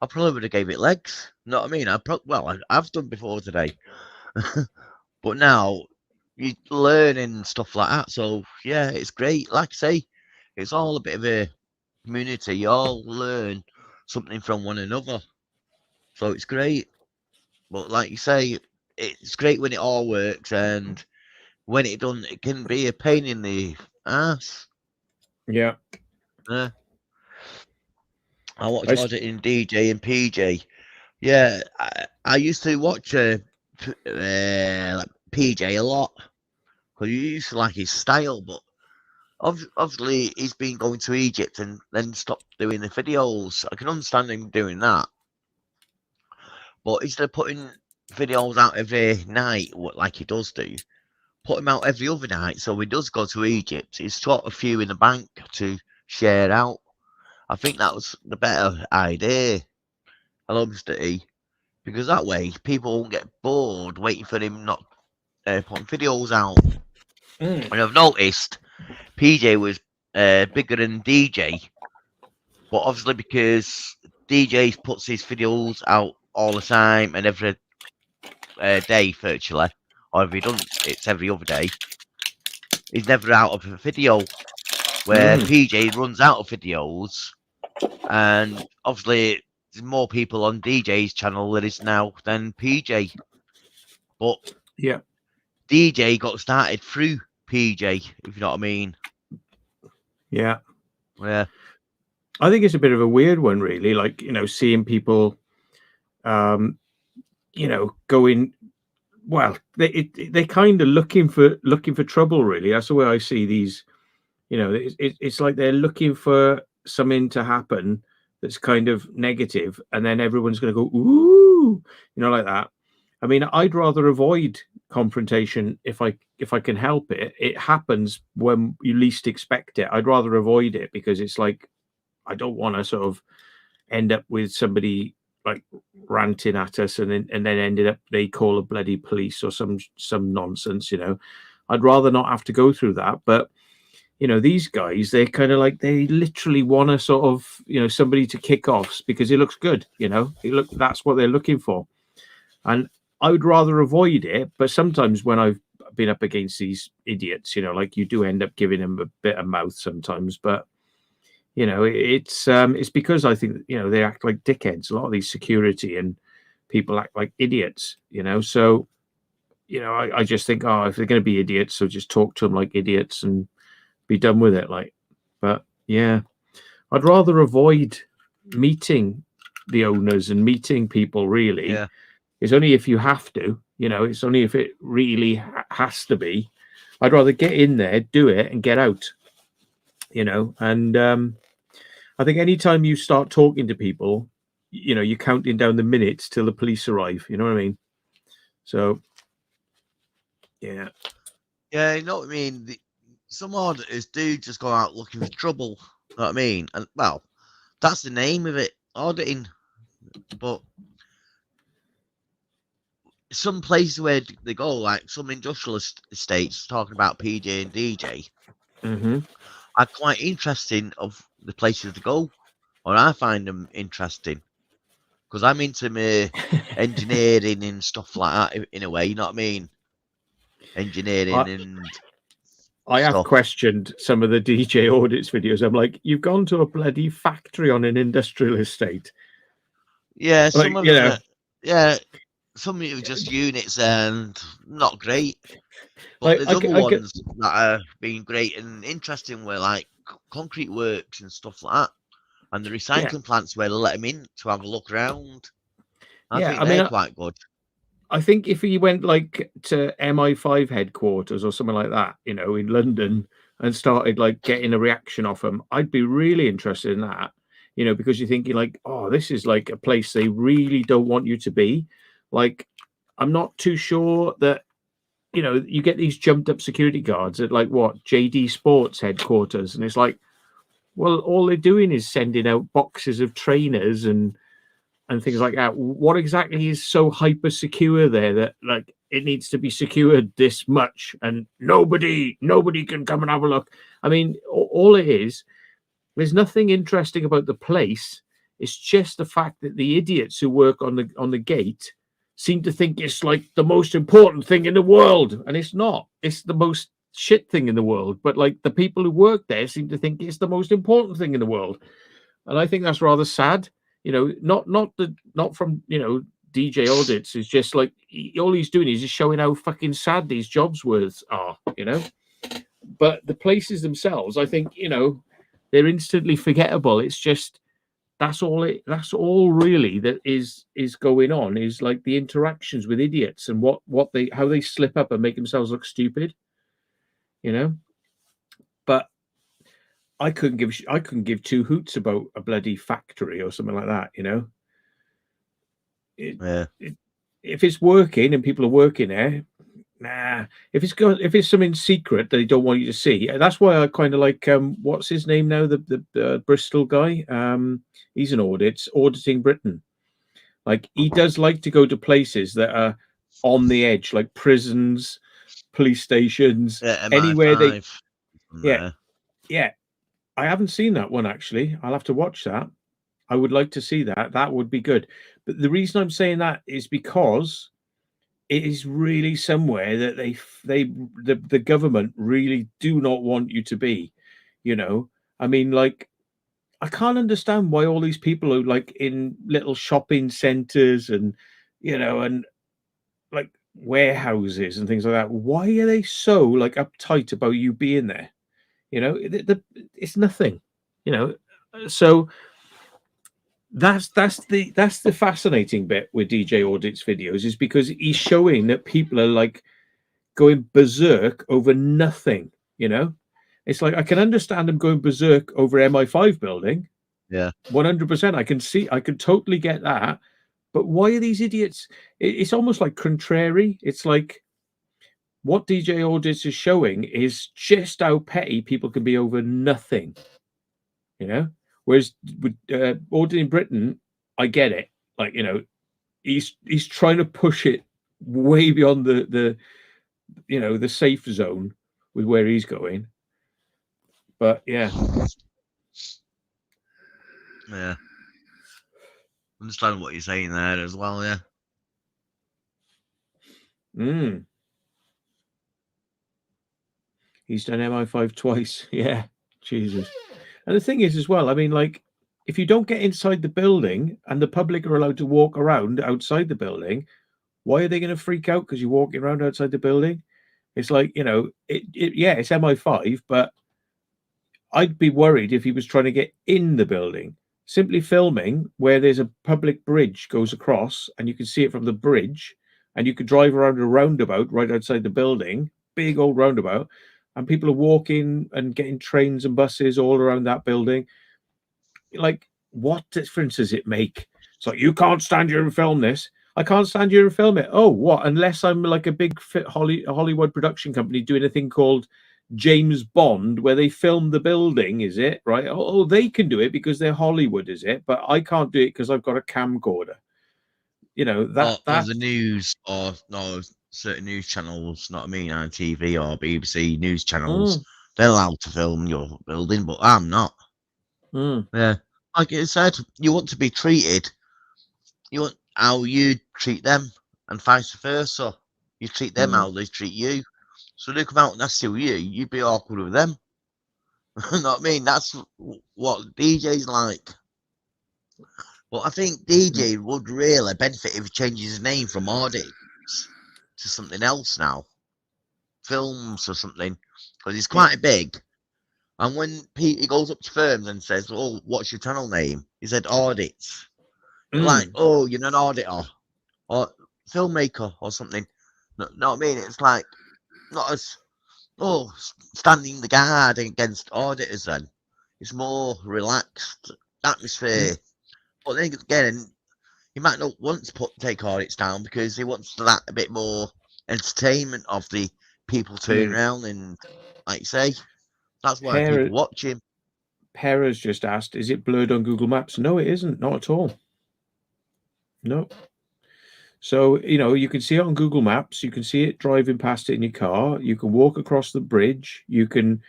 I probably would have gave it legs. You know what I mean? I've done before today, but now you're learning stuff like that. So yeah, it's great. Like I say, it's all a bit of a community. You all learn something from one another, so it's great. But like you say, it's great when it all works, and when it doesn't, it can be a pain in the ass. Yeah. I watch auditing DJ and PJ. Yeah, I used to watch like PJ a lot because you used to like his style, but obviously he's been going to Egypt and then stopped doing the videos. I can understand him doing that, but instead of putting videos out every night like he does do, put him out every other night. So he does go to Egypt. He's got a few in the bank to share out. I think that was the better idea. Hello, Mr. E. Because that way people won't get bored waiting for him not putting videos out. And I've noticed PJ was bigger than DJ, but obviously because DJ puts his videos out all the time and every day virtually, or if he doesn't, it's every other day. He's never out of a video. Where PJ runs out of videos, and obviously there's more people on DJ's channel there is now than PJ. But yeah, DJ got started through PJ, if you know what I mean. Yeah. Yeah. I think it's a bit of a weird one, really. Like, you know, seeing people, you know, going. Well, they kind of looking for trouble, really. That's the way I see these. You know, it's like they're looking for something to happen that's kind of negative, and then everyone's going to go, ooh, you know, like that. I mean, I'd rather avoid confrontation if I can help it. It happens when you least expect it. I'd rather avoid it because it's like I don't want to sort of end up with somebody like ranting at us and then ended up they call a bloody police or some nonsense. You know, I'd rather not have to go through that, but. You know, these guys, they're kind of like, they literally want to sort of, you know, somebody to kick off because it looks good, you know, that's what they're looking for. And I would rather avoid it. But sometimes when I've been up against these idiots, you know, like you do end up giving them a bit of mouth sometimes. But, you know, it's because I think, you know, they act like dickheads. A lot of these security and people act like idiots, you know. So, you know, I just think, oh, if they're going to be idiots, so just talk to them like idiots and be done with it. Like, but yeah, I'd rather avoid meeting the owners and meeting people. Really, Yeah. It's only if you have to, you know, it's only if it really has to be. I'd rather get in there, do it, and get out, you know. And I think anytime you start talking to people, you know, you're counting down the minutes till the police arrive. You know what I mean? So, yeah. Yeah, you know what I mean? Some auditors do just go out looking for trouble. You know what I mean? And, well, that's the name of it, auditing. But some places where they go, like some industrial estates, talking about PJ and DJ, are quite interesting of the places to go, or I find them interesting because I'm into my engineering and stuff like that in a way. You know what I mean? Engineering and I have stuff. questioned some of the DJ audits videos. I'm like, you've gone to a bloody factory on an industrial estate. Yeah, Like, some of you them. know, Yeah, some of it are just units and not great. But like, there's other ones that are being great and interesting, where like concrete works and stuff like that, and the recycling plants where they let them in to have a look around. I think they're quite good. I think if he went like to MI5 headquarters or something like that, you know, in London, and started like getting a reaction off them, I'd be really interested in that, you know, because you're thinking like, oh, this is like a place they really don't want you to be. Like, I'm not too sure that, you know, you get these jumped up security guards at like what, JD Sports headquarters, and it's like, well, all they're doing is sending out boxes of trainers and things like that. What exactly is so hyper secure there that like it needs to be secured this much and nobody can come and have a look? I mean, all it is, there's nothing interesting about the place. It's just the fact that the idiots who work on the gate seem to think it's like the most important thing in the world, and it's not. It's the most shit thing in the world. But like the people who work there seem to think it's the most important thing in the world, and I think that's rather sad. You know, not from, you know, DJ audits. It's just like all he's doing is just showing how fucking sad these jobs worths are, you know. But the places themselves, I think, you know, they're instantly forgettable. It's just that's all really that is going on, is like the interactions with idiots and how they slip up and make themselves look stupid, you know. But I couldn't give two hoots about a bloody factory or something like that, you know. If it's working and people are working there, nah. If it's something secret that they don't want you to see, that's why I kind of like what's his name now, the Bristol guy. He's auditing Britain. Like, he does like to go to places that are on the edge, like prisons, police stations, anywhere they. Yeah. I haven't seen that one, actually. I'll have to watch that. I would like to see that. That would be good. But the reason I'm saying that is because it is really somewhere that the government really do not want you to be, you know. I mean, like, I can't understand why all these people are like in little shopping centers and, you know, and like warehouses and things like that. Why are they so like uptight about you being there? You know, it's nothing, you know. So that's the fascinating bit with DJ Audit's videos, is because he's showing that people are like going berserk over nothing, you know. It's like, I can understand them going berserk over MI5 building. Yeah, 100%. I could totally get that. But why are these idiots? It's almost like contrary. It's like, what DJ Audits is showing is just how petty people can be over nothing, you know. Whereas with Auditing Britain, I get it. Like, you know, he's trying to push it way beyond the you know, the safe zone with where he's going. But yeah, understand what you're saying there as well. Yeah. He's done MI5 twice. Yeah, Jesus. And the thing is as well, I mean, like, if you don't get inside the building and the public are allowed to walk around outside the building, why are they going to freak out because you're walking around outside the building? It's like, you know, it's MI5, but I'd be worried if he was trying to get in the building. Simply filming where there's a public bridge goes across and you can see it from the bridge, and you could drive around a roundabout right outside the building, big old roundabout, and people are walking and getting trains and buses all around that building. like, what difference does it make? It's like, you can't stand here and film this. I can't stand here and film it. Oh, what? Unless I'm like a big Hollywood production company doing a thing called James Bond, where they film the building, is it? Right? Oh, they can do it because they're Hollywood, is it? But I can't do it because I've got a camcorder. You know, or the news, or no, certain news channels, not me, on TV or BBC news channels, they're allowed to film your building, but I'm not. Yeah, like it said, you want to be treated. You want how you treat them, and vice versa. You treat them how they treat you. So they come out and nasty with you, you'd be awkward with them. You know what I mean? That's what DJ's like. But I think DJ would really benefit if he changes his name from Audits to something else now. Films or something. Because he's quite big. And when he goes up to firms and says, oh, what's your channel name? He said Audits. Like, oh, you're an auditor. Or filmmaker or something. Know what I mean? It's like, not as, standing the guard against auditors then. It's more relaxed atmosphere. But then again, he might not want to take audits down because he wants that a bit more entertainment of the people turning around and, like you say, that's why people watch him. Pera's just asked, is it blurred on Google Maps? No, it isn't. Not at all. No. So, you know, you can see it on Google Maps. You can see it driving past it in your car. You can walk across the bridge. You can,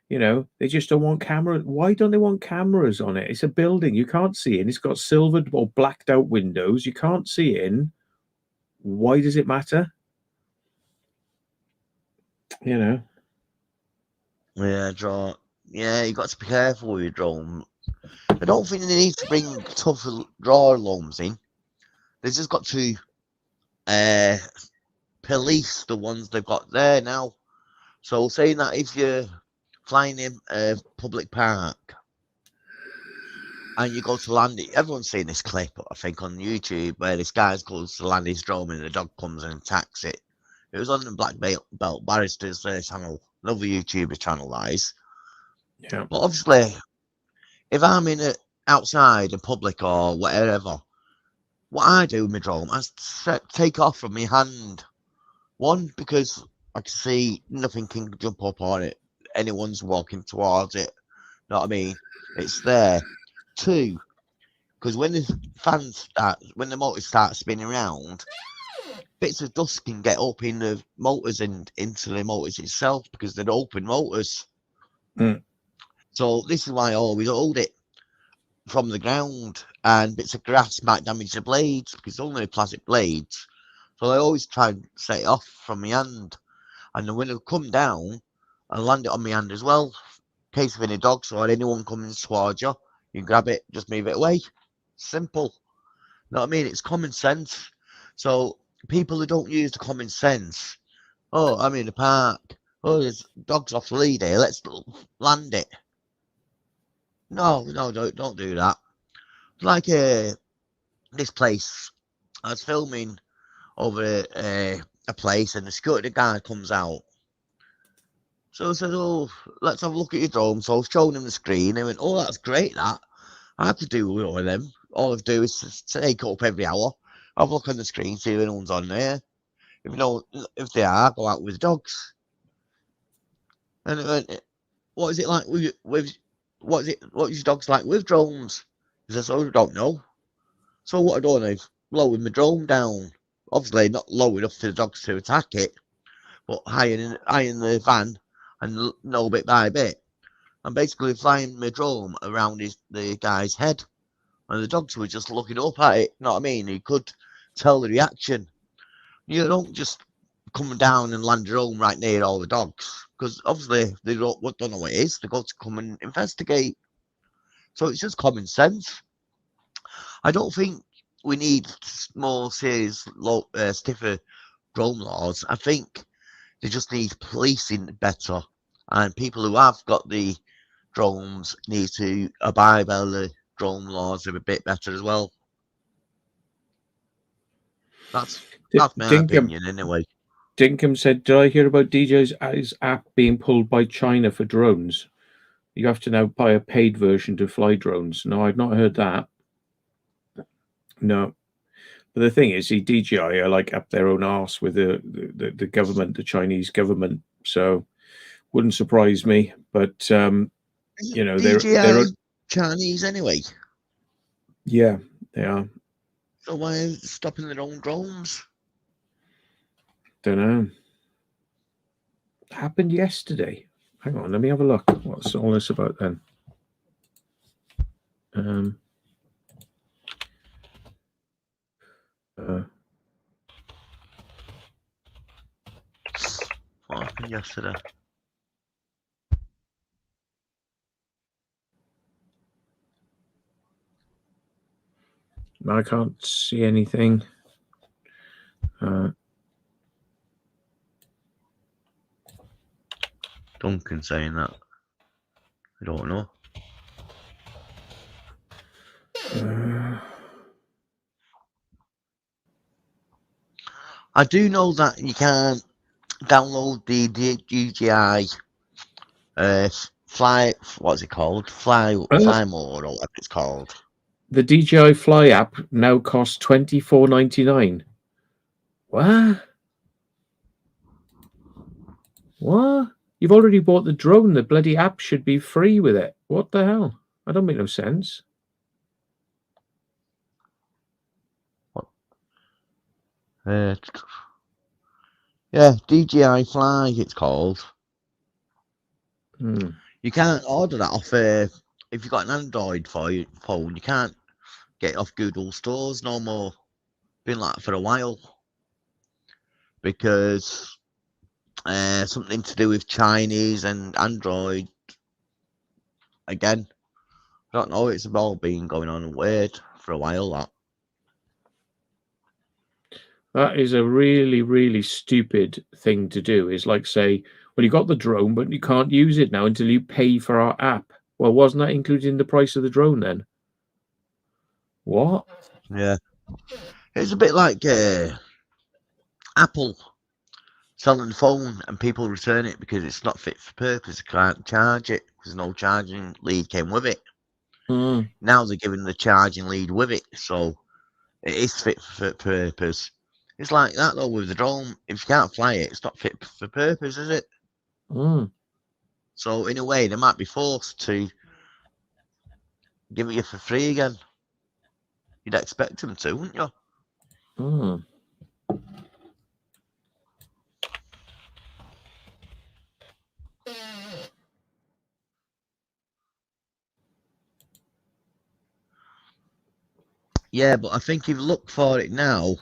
you know, they just don't want cameras. Why don't they want cameras on it? It's a building. You can't see in. It's got silvered or blacked out windows. You can't see in. Why does it matter? You know? Yeah, yeah, you got to be careful with your drone. I don't think they need to bring tougher draw alarms in. They just got to police the ones they've got there now. So saying that if you're flying in a public park and you go to land it, everyone's seen this clip, I think, on YouTube where this guy goes to land his drone and the dog comes and attacks it. It was on the Black Belt Barristers channel, another YouTuber channel, that is. Yeah. But obviously, if I'm outside in public or whatever, what I do with my drone, I take off from my hand. One, because I can see nothing can jump up on it. Anyone's walking towards it. Know what I mean? It's there. Two, because when the motors start spinning around, bits of dust can get up in the motors and into the motors itself because they're open motors. So this is why I always hold it from the ground, and bits of grass might damage the blades because it's only plastic blades. So I always try and set it off from my hand, and then when I come down, I land it on my hand as well. In case of any dogs or anyone coming towards you, you grab it, just move it away. Simple. You know what I mean? It's common sense. So people who don't use the common sense, oh, I'm in the park. Oh, there's dogs off the lead here. Let's land it. No, don't do that. Like this place, I was filming over a place, and the security guard comes out. So I said, "Oh, let's have a look at your drone." So I was showing him the screen. He went, "Oh, that's great. That I have to do with one of them. All I do is take it up every hour. Have a look on the screen, see if anyone's on there. If they are, go out with the dogs." And it went, "What is it like with what is your dogs like with drones?" He says, "Oh, I don't know." So what I done is lowered my drone down. Obviously not low enough for the dogs to attack it, but high in the van and no bit by bit. I'm basically flying my drone around the guy's head, and the dogs were just looking up at it. You know what I mean? You could tell the reaction. You don't just come down and land your drone right near all the dogs, because obviously they don't know what it is. They got to come and investigate. So it's just common sense. I don't think we need more serious, stiffer drone laws. I think they just need policing better, and people who have got the drones need to abide by the drone laws a bit better as well. That's my opinion anyway. Dinkum said, "Did I hear about DJ's app being pulled by China for drones?" You have to now buy a paid version to fly drones. No, I've not heard that. No. But the thing is, the DJI are like up their own arse with the government, the Chinese government. So wouldn't surprise me. But you know, they're Chinese anyway. Yeah, they are. So why are they stopping their own drones? Don't know. Happened yesterday. Hang on, let me have a look. What's all this about then? What happened yesterday? I can't see anything. Duncan saying that. I don't know. I do know that you can download the DJI Fly. What's it called? Fly Mode or whatever it's called. The DJI Fly app now costs $24.99. What? What? You've already bought the drone. The bloody app should be free with it. What the hell? I don't make no sense. What? Yeah, DJI Fly, it's called. You can't order that off. If you've got an Android phone, you can't get it off Google stores no more. Been like that for a while because something to do with Chinese and Android. Again, I don't know. It's all been going on weird for a while. That is a really, really stupid thing to do. Is like say, well, you got the drone, but you can't use it now until you pay for our app. Well, wasn't that included in the price of the drone then? What? Yeah, it's a bit like Apple selling the phone and people return it because it's not fit for purpose. They can't charge it because no charging lead came with it. Now they're giving the charging lead with it, so it is fit for purpose. It's like that though with the drone. If you can't fly it, it's not fit for purpose, is it? So in a way, they might be forced to give it you for free again. You'd expect them to, wouldn't you? Yeah, but I think if you look for it now,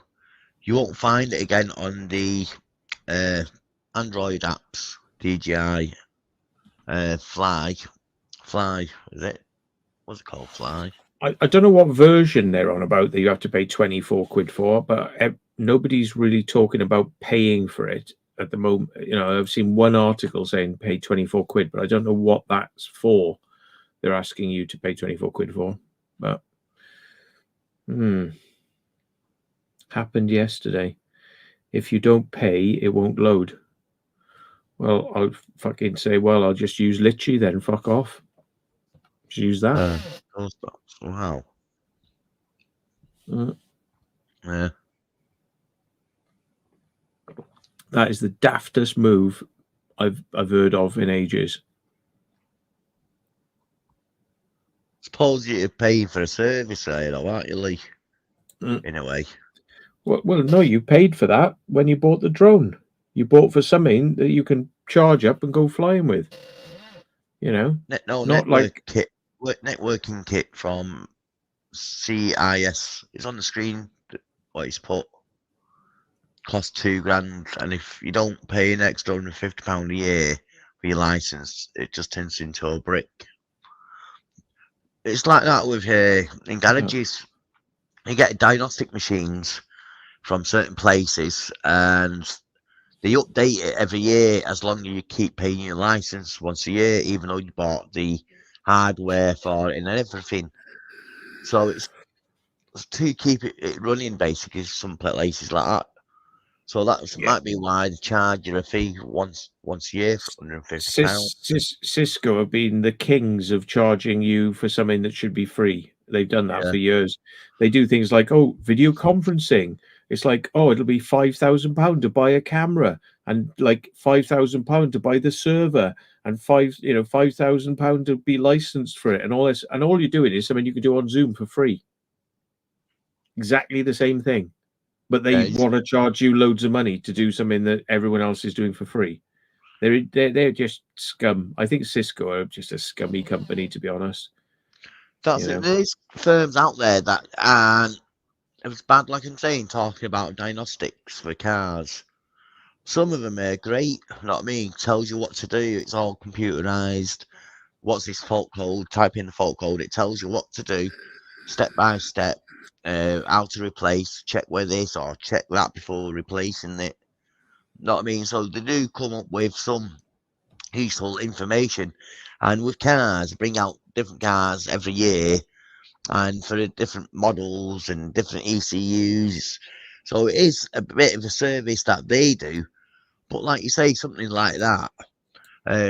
you won't find it again on the Android apps. DJI Fly, is it? What's it called? Fly. I don't know what version they're on about that you have to pay 24 quid for, but nobody's really talking about paying for it at the moment. You know, I've seen one article saying pay 24 quid, but I don't know what that's for. They're asking you to pay 24 quid for, but happened yesterday. If you don't pay, it won't load. Well, I'll fucking say, well, I'll just use Litchi then. Fuck off. Just use that. Wow. Yeah. That is the daftest move I've heard of in ages. Suppose you're paying for a service, aren't you, Lee? In a way. Well, no, you paid for that when you bought the drone. You bought for something that you can charge up and go flying with. You know, networking kit from CIS. It's on the screen. What he's put costs $2,000, and if you don't pay an extra £150 a year for your license, it just turns into a brick. It's like that with in garages. You get diagnostic machines from certain places, and they update it every year as long as you keep paying your license once a year, even though you bought the hardware for it and everything. So it's to keep it running, basically, some places like that. So that Yeah. might be why they charge you a fee once a year for £150. Cisco have been the kings of charging you for something that should be free. They've done that Yeah. for years. They do things like, oh, video conferencing. It's like, oh, it'll be £5,000 to buy a camera, and like £5,000 to buy the server, and £5,000 to be licensed for it, and all this. And all you're doing is something you can do on Zoom for free. Exactly the same thing. But they want to charge you loads of money to do something that everyone else is doing for free. They're just scum. I think Cisco are just a scummy company, to be honest. That's it. There's firms out there that, and it was bad, like I'm saying, talking about diagnostics for cars. Some of them are great, you know what I mean? Tells you what to do. It's all computerized. What's this fault code? Type in the fault code. It tells you what to do, step by step. How to replace, check where this or check that before replacing it. Know what I mean? So they do come up with some useful information, and with cars, bring out different cars every year, and for the different models and different ECUs. So it is a bit of a service that they do. But like you say, something like that,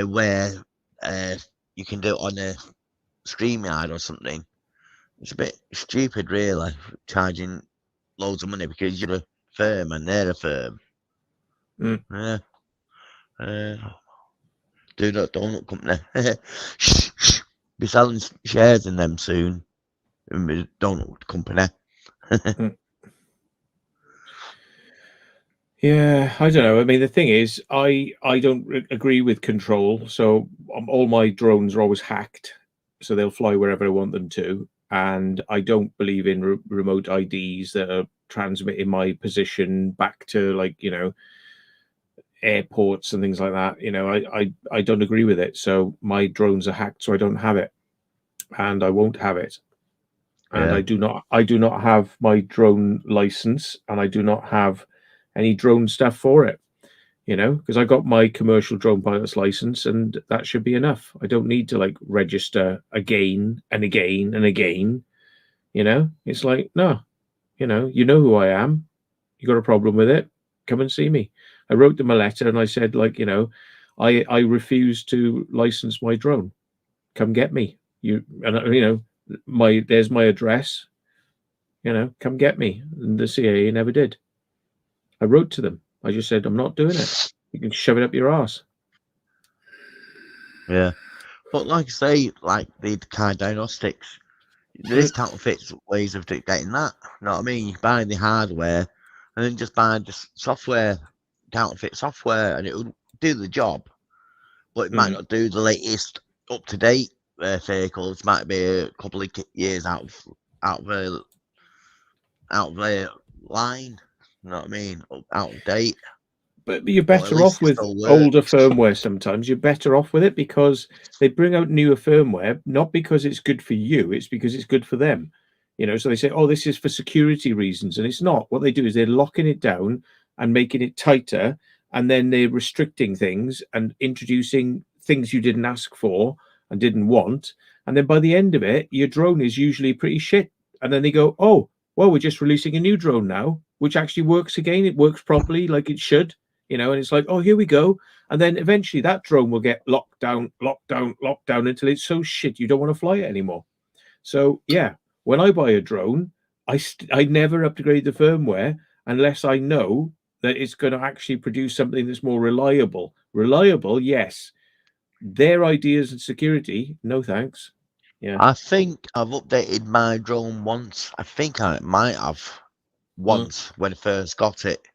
where you can do it on a StreamYard or something. It's a bit stupid, really, charging loads of money because you're a firm and they're a firm. Yeah. Do that donut company. Be selling shares in them soon. In the donut company. Yeah, I don't know. I mean, the thing is, I don't agree with control. So all my drones are always hacked, so they'll fly wherever I want them to. And I don't believe in remote IDs that are transmitting my position back to, like, airports and things like that. I don't agree with it. So my drones are hacked, so I don't have it, and I won't have it. And I do not have my drone license, and I do not have any drone stuff for it, because I got my commercial drone pilot's license, and that should be enough. I don't need to register again and again and again. It's like, no, you know who I am. You got a problem with it? Come and see me. I wrote them a letter and I said, I refuse to license my drone. Come get me. There's my address. Come get me. And the CAA never did. I wrote to them. I just said, I'm not doing it. You can shove it up your ass. Yeah. But like I say, like the car diagnostics, there is counterfeit ways of getting that. You know what I mean? You buy the hardware and then just buy the software, counterfeit software, and it will do the job. But it might not do the latest up-to-date vehicles. Might be a couple of years out of the line. You know what I mean? Out of date. But you're better off with older firmware sometimes. You're better off with it because they bring out newer firmware, not because it's good for you, it's because it's good for them. So they say, oh, this is for security reasons. And it's not. What they do is they're locking it down and making it tighter. And then they're restricting things and introducing things you didn't ask for and didn't want. And then by the end of it, your drone is usually pretty shit. And then they go, oh, well, we're just releasing a new drone now, which actually works again. It works properly like it should. And it's like, oh, here we go. And then eventually that drone will get locked down until it's so shit you don't want to fly it anymore. So, yeah, when I buy a drone, I never upgrade the firmware unless I know that it's going to actually produce something that's more reliable. Reliable, yes. Their ideas and security, no thanks. Yeah. I think I've updated my drone once. I think I might have once when I first got it.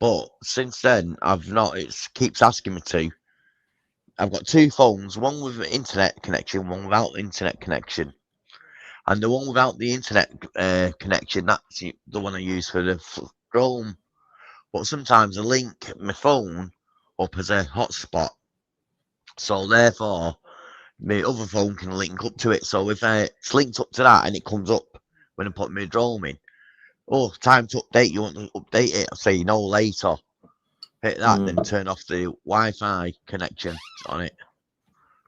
But since then, I've not. It keeps asking me to. I've got two phones, one with an internet connection, one without internet connection. And the one without the internet connection, that's the one I use for the drone. But sometimes I link my phone up as a hotspot. So therefore, my other phone can link up to it. So if it's linked up to that and it comes up when I put my drone in, oh, time to update. You want to update it? I'll say no later. Hit that, then turn off the Wi-Fi connection on it.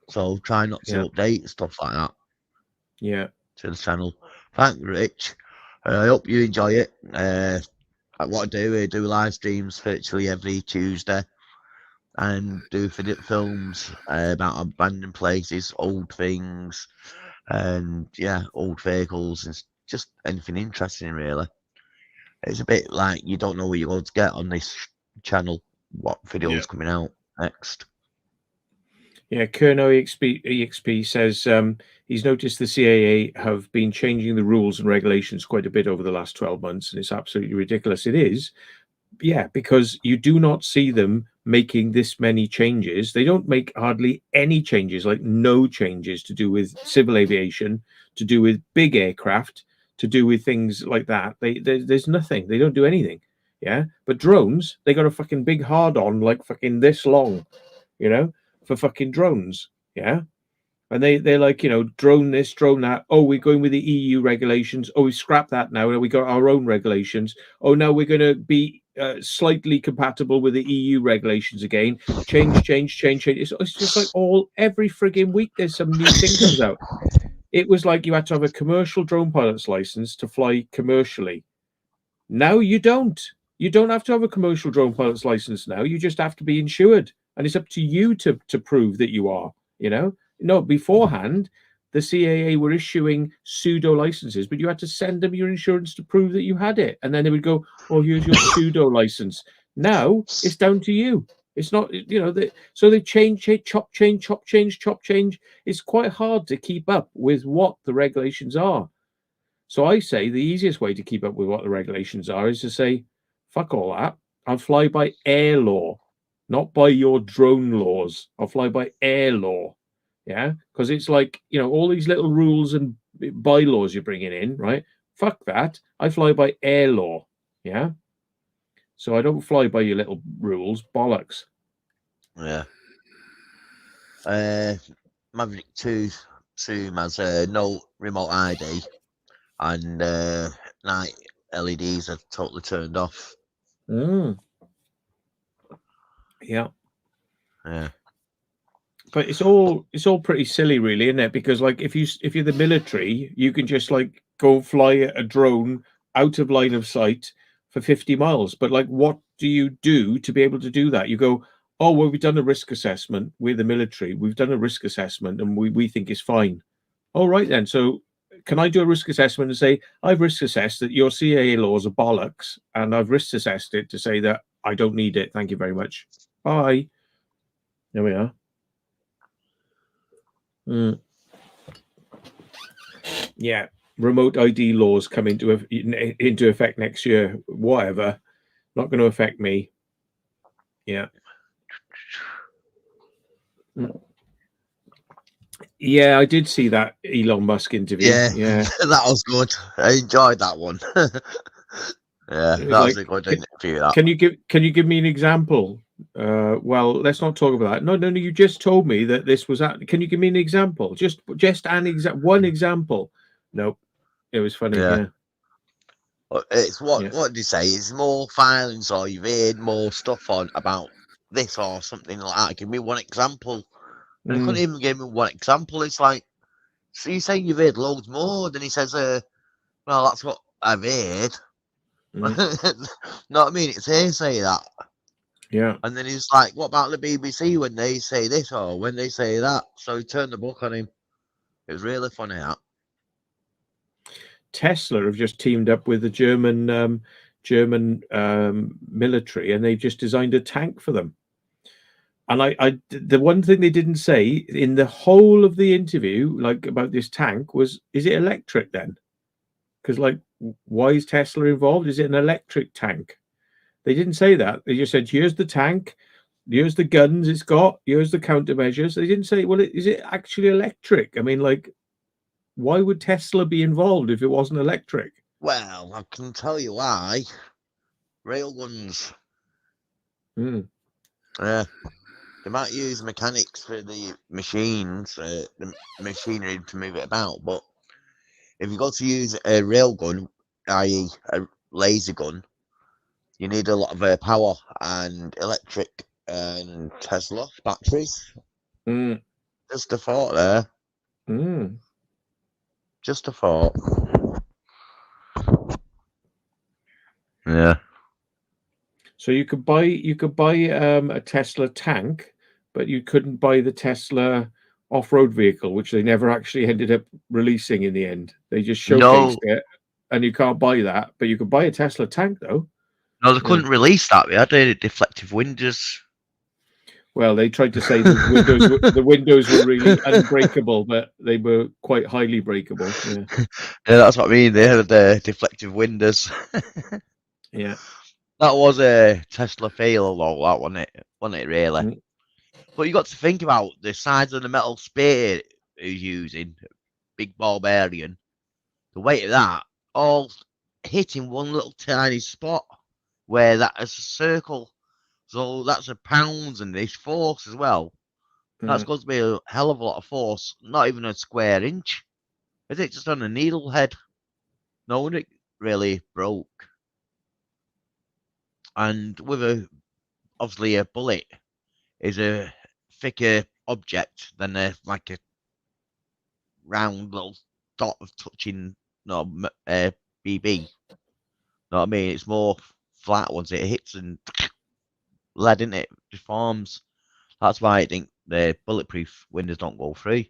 So try not to update stuff like that. Yeah. To the channel. Thank you, Rich. I hope you enjoy it. what I do, I do live streams virtually every Tuesday, and do films about abandoned places, old things, and old vehicles, and just anything interesting really. It's a bit like you don't know what you're going to get on this channel, what video's coming out next. Yeah, Kerno EXP says he's noticed the CAA have been changing the rules and regulations quite a bit over the last 12 months, and it's absolutely ridiculous. It is, because you do not see them making this many changes. They don't make hardly any changes, like no changes to do with civil aviation, to do with big aircraft, to do with things like that. There's nothing. They don't do anything. Yeah, but drones, they got a fucking big hard on, like fucking this long, for fucking drones. Yeah. And they're like, drone this, drone that. Oh, we're going with the EU regulations. Oh, we scrapped that now. We got our own regulations. Oh, now we're going to be slightly compatible with the EU regulations again. Change. It's just like every frigging week there's some new thing comes out. It was like you had to have a commercial drone pilot's license to fly commercially. Now you don't. You don't have to have a commercial drone pilot's license now. You just have to be insured. And it's up to you to prove that you are, No, beforehand, the CAA were issuing pseudo licenses, but you had to send them your insurance to prove that you had it. And then they would go, oh, here's your pseudo license. Now it's down to you. It's not, so they change, chop change. It's quite hard to keep up with what the regulations are. So I say the easiest way to keep up with what the regulations are is to say, fuck all that. I'll fly by air law, not by your drone laws. I'll fly by air law. Yeah, because it's like, all these little rules and bylaws you're bringing in, right? Fuck that. I fly by air law. Yeah. So I don't fly by your little rules. Bollocks. Yeah. Maverick 2 Zoom has no remote ID, and night LEDs are totally turned off. Yeah. Yeah. But it's all pretty silly, really, isn't it? Because like if you're the military, you can just like go fly a drone out of line of sight for 50 miles. But like, what do you do to be able to do that? You go, oh well, we've done a risk assessment. We're the military. We've done a risk assessment, and we think it's fine. All right then. So can I do a risk assessment and say I've risk assessed that your CAA laws are bollocks, and I've risk assessed it to say that I don't need it. Thank you very much. Bye. There we are. Yeah, remote ID laws come into effect next year. Whatever, not going to affect me. Yeah. Yeah, I did see that Elon Musk interview. Yeah, that was good. I enjoyed that one. Yeah, that was a good interview. That. Can you give me an example? Well, let's not talk about that. No. You just told me that this was that. Can you give me an example? Just one example. Nope. It was funny. Yeah. It's what did you say? It's more filings, or you've heard more stuff on about this or something like that. Give me one example. And I couldn't even give me one example. It's like, so you're saying you've heard loads more? Then he says, well, that's what I've heard. Know what I mean? It's hearsay, that. Yeah. And then he's like, what about the BBC when they say this or when they say that? So he turned the book on him. It was really funny, that. Tesla have just teamed up with the German military, and they've just designed a tank for them. And the one thing they didn't say in the whole of the interview, like about this tank, was, is it electric then? Because like, why is Tesla involved? Is it an electric tank? They didn't say that. They just said, here's the tank, here's the guns it's got, here's the countermeasures. They didn't say, well, is it actually electric? I mean, like, why would Tesla be involved if it wasn't electric? Well, I can tell you why. Railguns. Yeah. They might use mechanics for the machines, the machinery to move it about, but if you got to use a railgun, i.e. a laser gun, you need a lot of power and electric and Tesla batteries. Just a thought there. Just a thought. Yeah. So you could buy a Tesla tank, but you couldn't buy the Tesla off-road vehicle, which they never actually ended up releasing in the end. They just showcased it, and you can't buy that, but you could buy a Tesla tank though. No, they couldn't release that. They had deflective windows. Well, they tried to say the windows were really unbreakable, but they were quite highly breakable. Yeah, Yeah, that's what I mean. They had deflective windows. yeah. That was a Tesla fail, though. That wasn't it really? Mm. But you got to think about the size of the metal spear he's using, big barbarian. The weight of that all hitting one little tiny spot where that is a circle. So that's a pounds and this force as well. That's got to be a hell of a lot of force. Not even a square inch. Is it just on a needle head? No one it really broke. And with obviously a bullet is a thicker object than a round little dot of touching BB. Know what I mean? It's more flat once it hits and lead in it deforms. That's why I think the bulletproof windows don't go through.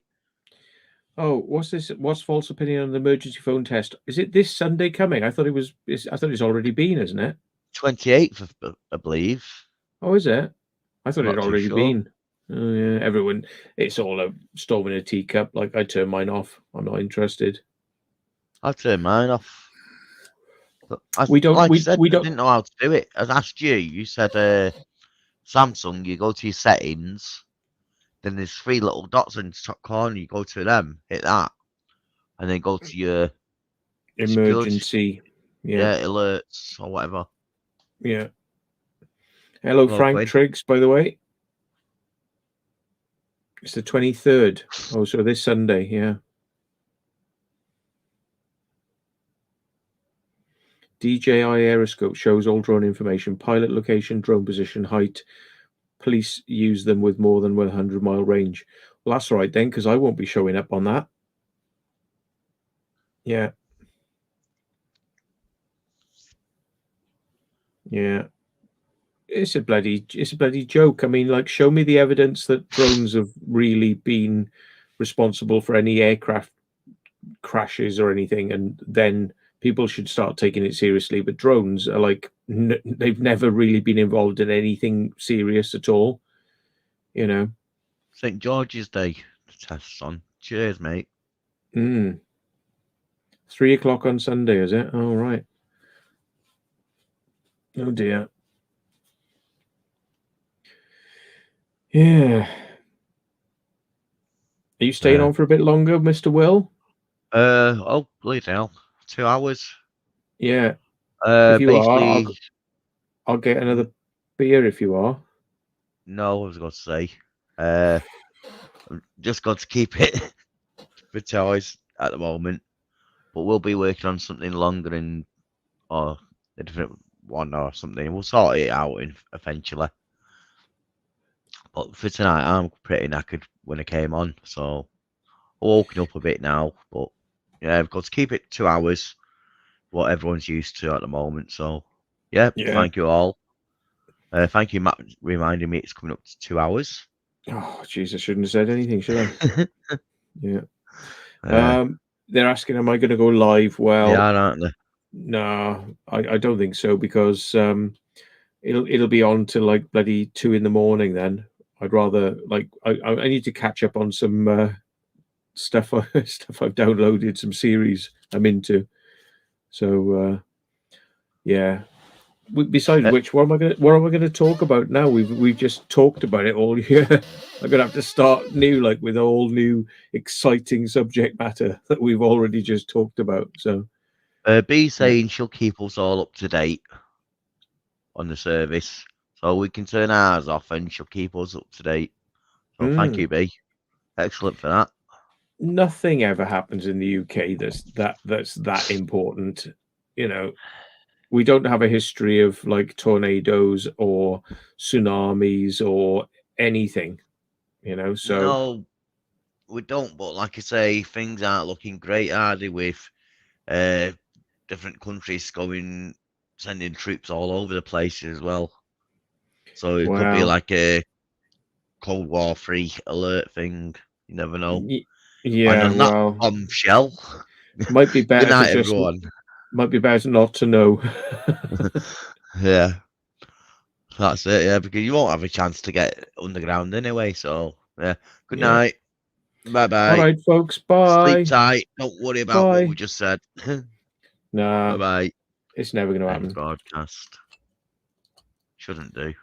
Oh, what's false opinion on the emergency phone test? Is it this Sunday coming? I thought it's already been, isn't it? 28th, I believe. Oh, is it? I thought it Not had too already sure. been. Oh, yeah, everyone. It's all a storm in a teacup. Like, I turn mine off. I'm not interested. I turned mine off. But We don't. like I We said, we I don't. didn't know how to do it. I asked you. You said Samsung. You go to your settings. Then there's three little dots in the top corner. You go to them, hit that, and then go to your Emergency. Yeah. alerts or whatever. Yeah. Hello, Hello, Frank Quinn. Triggs, by the way. It's the 23rd. Oh, so this Sunday, yeah. DJI Aeroscope shows all drone information, pilot location, drone position, height. Police use them with more than 100-mile range. Well, that's all right then, because I won't be showing up on that. Yeah. Yeah. It's a bloody joke. I mean, like, show me the evidence that drones have really been responsible for any aircraft crashes or anything, and then people should start taking it seriously. But drones are like, they've never really been involved in anything serious at all. You know. St. George's Day tests on. Cheers, mate. 3 o'clock on Sunday, is it? Oh, right. Oh dear. Yeah. Are you staying on for a bit longer, Mr. Will? Oh, please hell. 2 hours. Yeah. If you basically, are, I'll get another beer if you are. No, I was going to say. I'm just going to keep it for 2 hours at the moment. But we'll be working on something longer or a different one or something. We'll sort it out eventually. But for tonight, I'm pretty knackered when I came on. So I'm woken up a bit now. But yeah, I've got to keep it 2 hours. What everyone's used to at the moment. So yeah. Thank you all. Thank you, Matt, reminding me it's coming up to 2 hours. Oh, jeez, I shouldn't have said anything, should I? Yeah. They're asking, am I going to go live? Well, yeah, aren't they? No, I don't think so, because it'll be on till like bloody 2 in the morning. Then I'd rather, like, I need to catch up on some stuff I've downloaded, some series I'm into. So yeah. Besides which, what am I going to talk about now? We've just talked about it all year. I'm going to have to start new, like, with all new exciting subject matter that we've already just talked about. So B saying she'll keep us all up to date on the service, so we can turn ours off and she'll keep us up to date. So thank you, B. Excellent for that. Nothing ever happens in the UK that's that important. You know, we don't have a history of like tornadoes or tsunamis or anything. You know, so no, we don't. But like I say, things aren't looking great, are they? With different countries sending troops all over the place as well. So it could be Wow. like a Cold War free alert thing. You never know. Yeah, And on that well, bombshell, might be good better to night, just everyone. might be better not to know. Yeah, that's it. Yeah, because you won't have a chance to get underground anyway. So yeah, good Yeah. night. Bye bye. All right, folks. Bye. Sleep tight. Don't worry about what Bye. we just said. Nah, Bye bye. it's never going to End happen. broadcast. Shouldn't do.